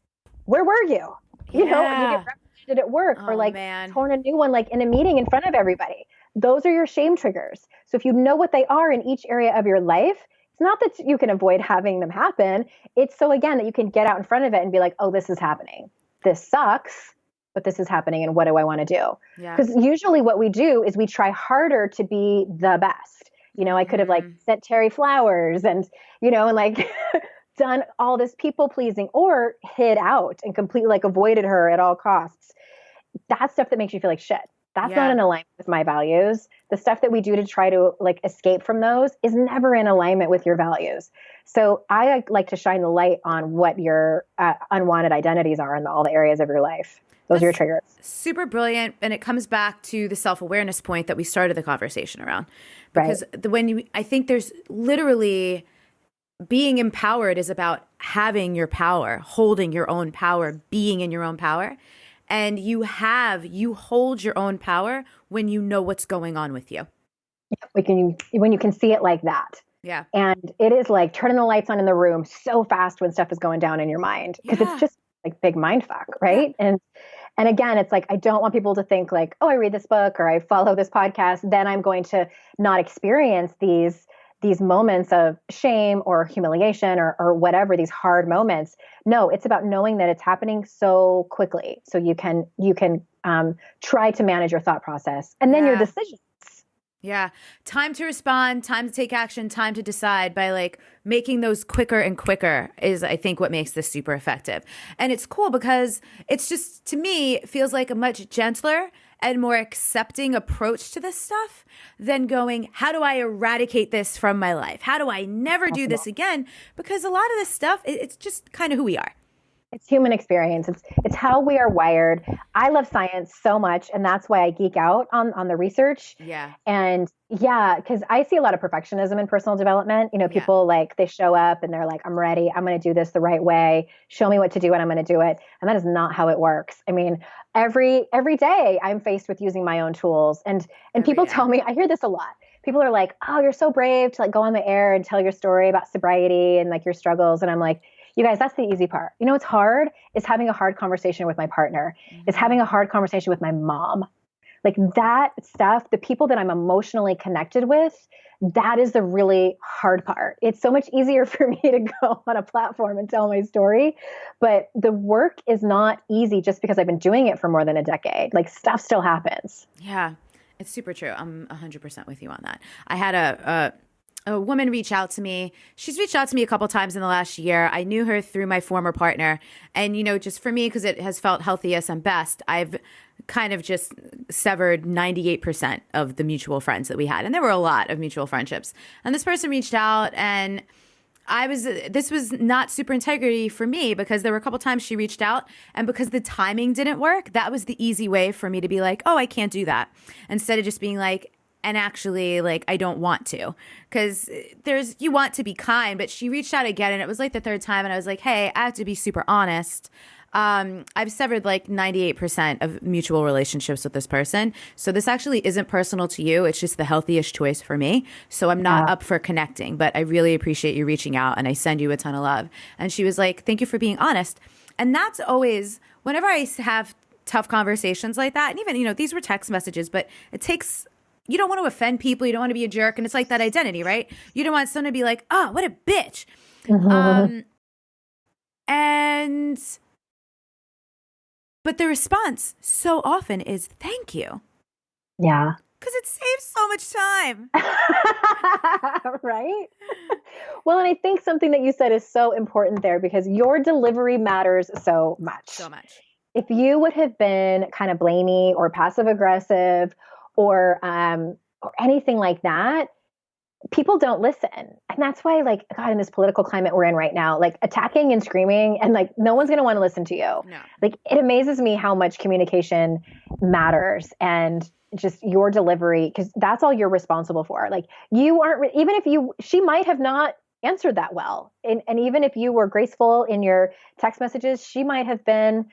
where were you? You know, and you get reprimanded at work or like torn a new one, like in a meeting in front of everybody. Those are your shame triggers. So if you know what they are in each area of your life, it's not that you can avoid having them happen. It's so, again, that you can get out in front of it and be like, oh, this is happening. This sucks, but this is happening. And what do I want to do? Because usually what we do is we try harder to be the best. You know, I could have like sent Terry flowers and, you know, and like done all this people pleasing or hid out and completely like avoided her at all costs. That's stuff that makes you feel like shit. That's not in alignment with my values. The stuff that we do to try to like escape from those is never in alignment with your values. So I like to shine the light on what your unwanted identities are in all the areas of your life. Those are your triggers. Super brilliant. And it comes back to the self-awareness point that we started the conversation around. Because I think there's literally being empowered is about having your power, holding your own power, being in your own power. And you hold your own power when you know what's going on with you. When you can see it like that. Yeah. And it is like turning the lights on in the room so fast when stuff is going down in your mind. Because it's just like big mind fuck, right? Yeah. And again, it's like, I don't want people to think like, oh, I read this book or I follow this podcast, then I'm going to not experience these moments of shame or humiliation or whatever, these hard moments. No, it's about knowing that it's happening so quickly. So you can try to manage your thought process and then your decisions. Yeah. Time to respond, time to take action, time to decide by like making those quicker and quicker is, I think, what makes this super effective. And it's cool because it's just, to me, it feels like a much gentler and more accepting approach to this stuff than going, how do I eradicate this from my life? How do I never do this again? Because a lot of this stuff, it's just kind of who we are. It's human experience. It's how we are wired. I love science so much, and that's why I geek out on the research. Yeah. And because I see a lot of perfectionism in personal development. You know, people like they show up and they're like, I'm ready. I'm going to do this the right way. Show me what to do and I'm going to do it. And that is not how it works. I mean, every day I'm faced with using my own tools, and people tell me, I hear this a lot. People are like, oh, you're so brave to like go on the air and tell your story about sobriety and like your struggles. And I'm like, you guys, that's the easy part. You know what's hard is having a hard conversation with my partner, is having a hard conversation with my mom. Like that stuff, the people that I'm emotionally connected with, that is the really hard part. It's so much easier for me to go on a platform and tell my story, but the work is not easy just because I've been doing it for more than a decade. Like stuff still happens. Yeah, it's super true. I'm 100% with you on that. I had a woman reach out to me. She's reached out to me a couple times in the last year. I knew her through my former partner. And, you know, just for me, because it has felt healthiest and best, I've kind of just severed 98% of the mutual friends that we had. And there were a lot of mutual friendships. And this person reached out and This was not super integrity for me because there were a couple times she reached out, and because the timing didn't work, that was the easy way for me to be like, oh, I can't do that. Instead of just being like, and actually, like, I don't want to, because you want to be kind, but she reached out again, and it was like the third time, and I was like, hey, I have to be super honest. I've severed like 98% of mutual relationships with this person. So this actually isn't personal to you. It's just the healthiest choice for me. So I'm not up for connecting, but I really appreciate you reaching out, and I send you a ton of love. And she was like, thank you for being honest. And that's always, whenever I have tough conversations like that, and even, these were text messages, but it takes, you don't want to offend people. You don't want to be a jerk. And it's like that identity, right? You don't want someone to be like, oh, what a bitch. But the response so often is thank you. Yeah. Because it saves so much time. Right? Well, and I think something that you said is so important there because your delivery matters so much. So much. If you would have been kind of blamey or passive aggressive or anything like that, people don't listen. And that's why, like, God, in this political climate we're in right now, like attacking and screaming and like no one's going to want to listen to you. No. Like it amazes me how much communication matters and just your delivery, because that's all you're responsible for. Like you aren't, even if she might have not answered that well. And even if you were graceful in your text messages, she might have been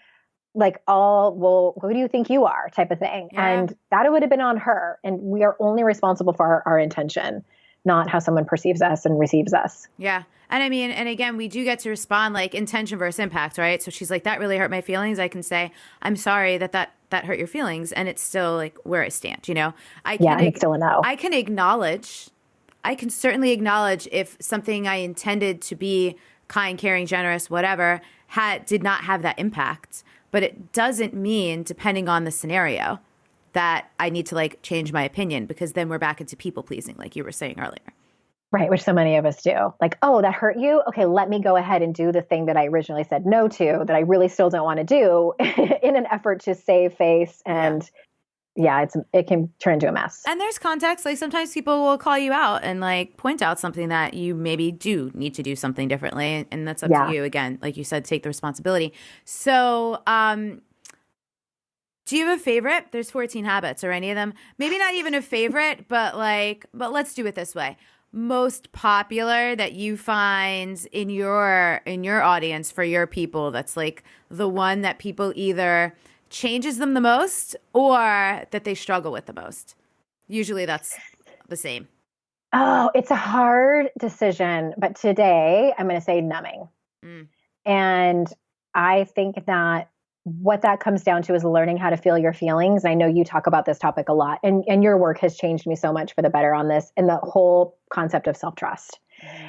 like, oh, well, who do you think you are type of thing. Yeah. And that would have been on her. And we are only responsible for our intention, not how someone perceives us and receives us. Yeah. And I mean, and again, we do get to respond like intention versus impact, right? So she's like, that really hurt my feelings. I can say, I'm sorry that hurt your feelings. And it's still like where I stand, It's still a no. I can certainly acknowledge if something I intended to be kind, caring, generous, whatever, did not have that impact. But it doesn't mean, depending on the scenario, that I need to like change my opinion, because then we're back into people pleasing, like you were saying earlier. Right, which so many of us do. Like, oh, that hurt you? Okay, let me go ahead and do the thing that I originally said no to, that I really still don't want to do in an effort to save face. And it can turn into a mess. And there's context. Like sometimes people will call you out and like point out something that you maybe do need to do something differently. And that's up to you. Again, like you said, take the responsibility. So, do you have a favorite? There's 14 habits, or any of them? Maybe not even a favorite, but let's do it this way. Most popular that you find in your audience for your people, that's like the one that people either changes them the most or that they struggle with the most. Usually that's the same. Oh, it's a hard decision, but today I'm going to say numbing. And I think that what that comes down to is learning how to feel your feelings. And I know you talk about this topic a lot, and your work has changed me so much for the better on this, and the whole concept of self-trust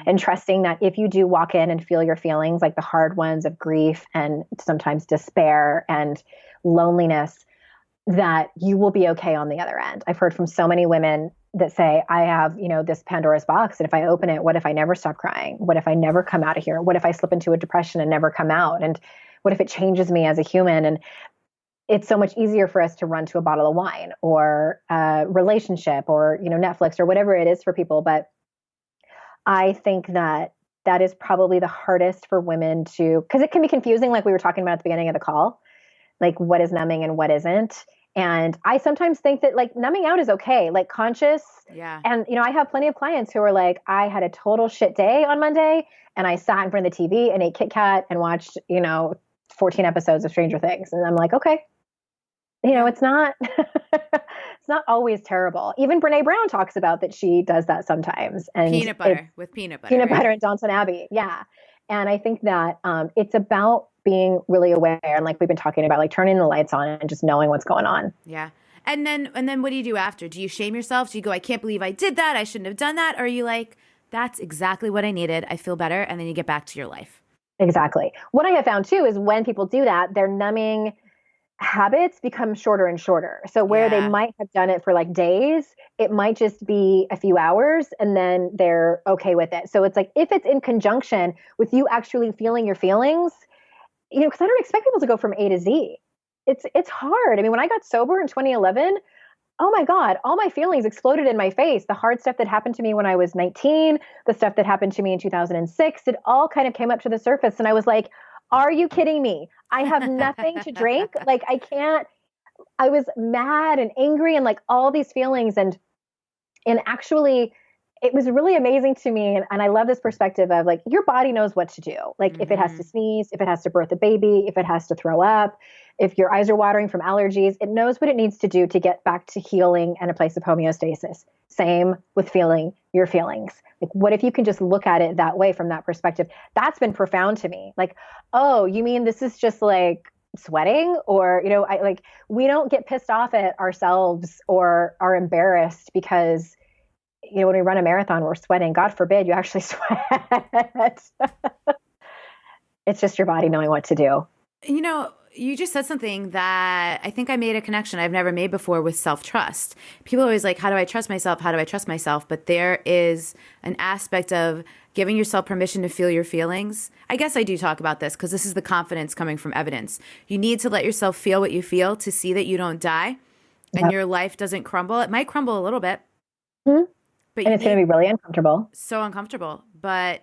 and trusting that if you do walk in and feel your feelings, like the hard ones of grief and sometimes despair and loneliness, that you will be okay on the other end. I've heard from so many women that say, I have, this Pandora's box. And if I open it, what if I never stop crying? What if I never come out of here? What if I slip into a depression and never come out? And what if it changes me as a human? And it's so much easier for us to run to a bottle of wine or a relationship or, Netflix or whatever it is for people. But I think that is probably the hardest for women to, because it can be confusing, like we were talking about at the beginning of the call, like what is numbing and what isn't. And I sometimes think that like numbing out is okay, like conscious. Yeah. And, I have plenty of clients who are like, I had a total shit day on Monday and I sat in front of the TV and ate Kit Kat and watched, 14 episodes of Stranger Things. And I'm like, okay, it's not, it's not always terrible. Even Brene Brown talks about that she does that sometimes. And peanut butter. Peanut butter and Downton Abbey. Yeah. And I think that it's about being really aware. And like we've been talking about, like turning the lights on and just knowing what's going on. Yeah. And then what do you do after? Do you shame yourself? Do you go, I can't believe I did that. I shouldn't have done that. Or are you like, that's exactly what I needed. I feel better. And then you get back to your life. Exactly. What I have found too is when people do that, their numbing habits become shorter and shorter. So where they might have done it for like days, it might just be a few hours and then they're okay with it. So it's like, if it's in conjunction with you actually feeling your feelings, because I don't expect people to go from A to Z. It's hard. I mean, when I got sober in 2011, oh my God, all my feelings exploded in my face. The hard stuff that happened to me when I was 19, the stuff that happened to me in 2006, it all kind of came up to the surface. And I was like, are you kidding me? I have nothing to drink. Like, I can't. I was mad and angry and like all these feelings. And actually, it was really amazing to me. And I love this perspective of like, your body knows what to do. Like, if it has to sneeze, if it has to birth a baby, if it has to throw up, if your eyes are watering from allergies, it knows what it needs to do to get back to healing and a place of homeostasis. Same with feeling your feelings. Like, what if you can just look at it that way, from that perspective? That's been profound to me. Like, oh, you mean this is just like sweating? Or, you know, we don't get pissed off at ourselves or are embarrassed because, you know, when we run a marathon, we're sweating. God forbid you actually sweat. It's just your body knowing what to do. You know, you just said something that I think I made a connection I've never made before with self-trust. People are always like, how do I trust myself? How do I trust myself? But there is an aspect of giving yourself permission to feel your feelings. I guess I do talk about this because this is the confidence coming from evidence. You need to let yourself feel what you feel to see that you don't die and your life doesn't crumble. It might crumble a little bit. Mm-hmm. But it's going to be really uncomfortable. So uncomfortable. But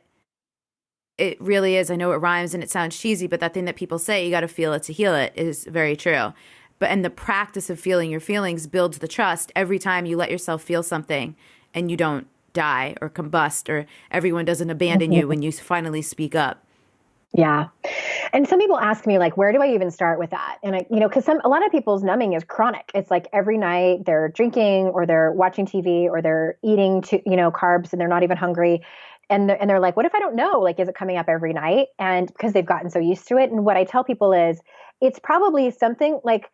it really is. I know it rhymes and it sounds cheesy, but that thing that people say, you got to feel it to heal it, is very true. And the practice of feeling your feelings builds the trust every time you let yourself feel something and you don't die or combust, or everyone doesn't abandon you when you finally speak up. Yeah. And some people ask me, like, where do I even start with that? And because a lot of people's numbing is chronic. It's like every night they're drinking or they're watching TV or they're eating carbs and they're not even hungry. And they're like, what if I don't know? Like, is it coming up every night? And because they've gotten so used to it. And what I tell people is, it's probably something like,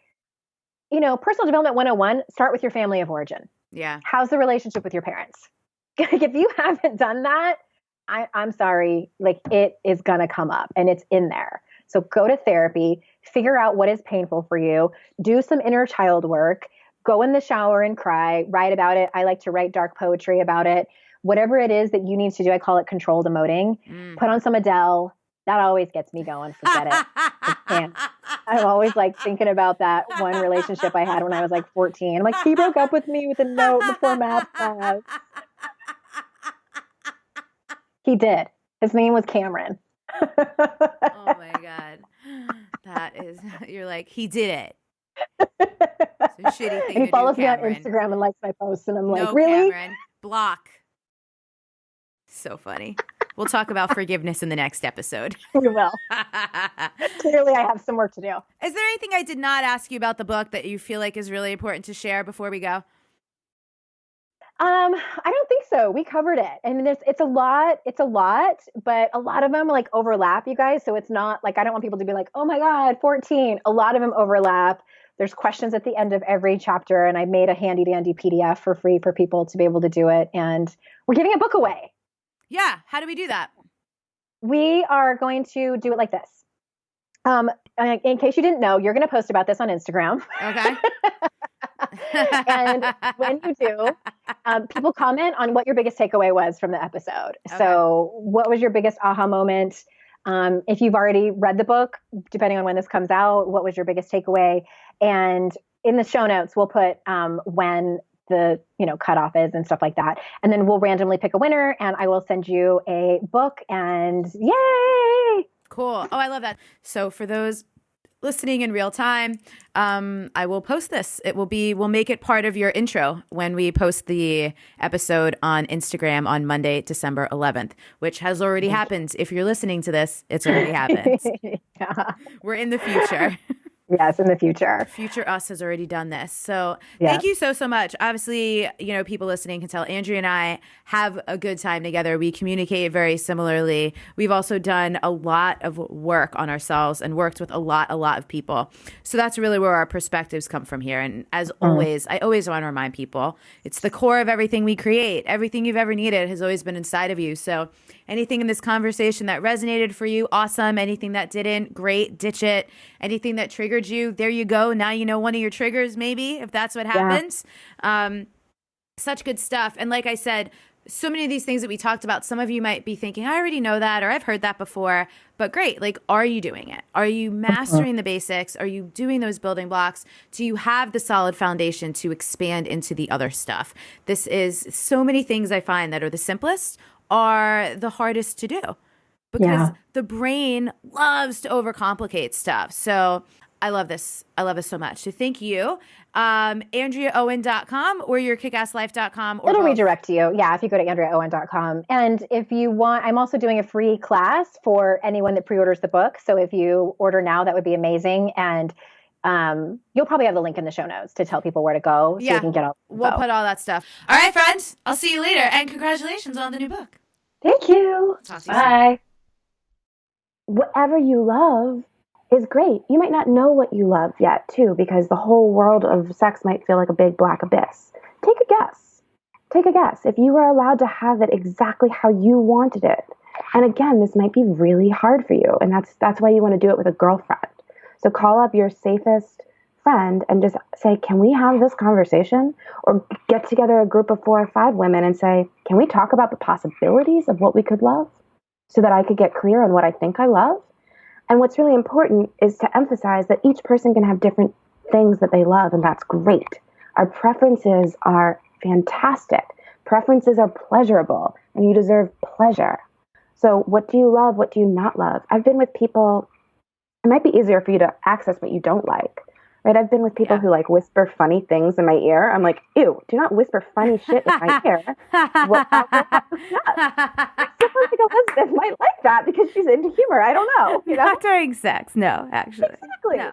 personal development 101, start with your family of origin. Yeah. How's the relationship with your parents? If you haven't done that, I'm sorry, like, it is going to come up and it's in there. So go to therapy, figure out what is painful for you, do some inner child work, go in the shower and cry, write about it. I like to write dark poetry about it. Whatever it is that you need to do, I call it controlled emoting. Put on some Adele. That always gets me going. Forget it. I can't. I'm always like thinking about that one relationship I had when I was like 14. I'm like, he broke up with me with a note before math class. He did. His name was Cameron. Oh my God. That is, you're like, he did it. It's a shitty thing. And he follows me on Cameron. Instagram and likes my posts. And I'm No, like, really? Cameron, block. So funny. We'll talk about forgiveness in the next episode. We will. Clearly, I have some work to do. Is there anything I did not ask you about the book that you feel like is really important to share before we go? I don't think so. We covered it. I mean, it's a lot, but a lot of them like overlap, you guys. So it's not like, I don't want people to be like, oh my God, 14. A lot of them overlap. There's questions at the end of every chapter. And I made a handy dandy PDF for free for people to be able to do it. And we're giving a book away. Yeah. How do we do that? We are going to do it like this. In case you didn't know, you're going to post about this on Instagram. Okay. And when you do, people comment on what your biggest takeaway was from the episode. Okay. So what was your biggest aha moment? If you've already read the book, depending on when this comes out, what was your biggest takeaway? And in the show notes, we'll put when the cutoff is and stuff like that. And then we'll randomly pick a winner and I will send you a book and yay! Cool. Oh, I love that. So for those listening in real time, I will post this. We'll make it part of your intro when we post the episode on Instagram on Monday, December 11th, which has already happened. If you're listening to this, it's already happened. Yeah. We're in the future. Yes, in the future. Future us has already done this. So Thank you so much. Obviously, people listening can tell Andrea and I have a good time together. We communicate very similarly. We've also done a lot of work on ourselves and worked with a lot of people. So that's really where our perspectives come from here. And as always, I always want to remind people, it's the core of everything we create. Everything you've ever needed has always been inside of you. So anything in this conversation that resonated for you, awesome. Anything that didn't, great, ditch it. Anything that triggered you, there you go. Now you know one of your triggers, maybe, if that's what happens. Such good stuff. And like I said, so many of these things that we talked about, some of you might be thinking, I already know that, or I've heard that before, but great. Like, are you doing it? Are you mastering the basics? Are you doing those building blocks? Do you have the solid foundation to expand into the other stuff? This is so many things I find that are the simplest are the hardest to do because the brain loves to overcomplicate stuff. So I love this. I love this so much. So thank you. AndreaOwen.com or yourkickasslife.com. It'll redirect you. Yeah, if you go to AndreaOwen.com. And if you want, I'm also doing a free class for anyone that pre-orders the book. So if you order now, that would be amazing. And you'll probably have the link in the show notes to tell people where to go so you can get all the We'll put all that stuff. All right, friends. I'll see you later. And congratulations on the new book. Thank you. Talk to you Bye. Whatever you love is great. You might not know what you love yet, too, because the whole world of sex might feel like a big black abyss. Take a guess. Take a guess. If you were allowed to have it exactly how you wanted it. And again, this might be really hard for you, and that's why you want to do it with a girlfriend. So call up your safest friend and just say, can we have this conversation? Or get together a group of 4 or 5 women and say, can we talk about the possibilities of what we could love so that I could get clear on what I think I love? And what's really important is to emphasize that each person can have different things that they love, and that's great. Our preferences are fantastic. Preferences are pleasurable, and you deserve pleasure. So what do you love? What do you not love? I've been with people, it might be easier for you to access what you don't like, right? I've been with people who like whisper funny things in my ear. I'm like, ew, do not whisper funny shit in my ear. Someone like Elizabeth might like that because she's into humor. I don't know. Not during sex. No, actually. Exactly. No.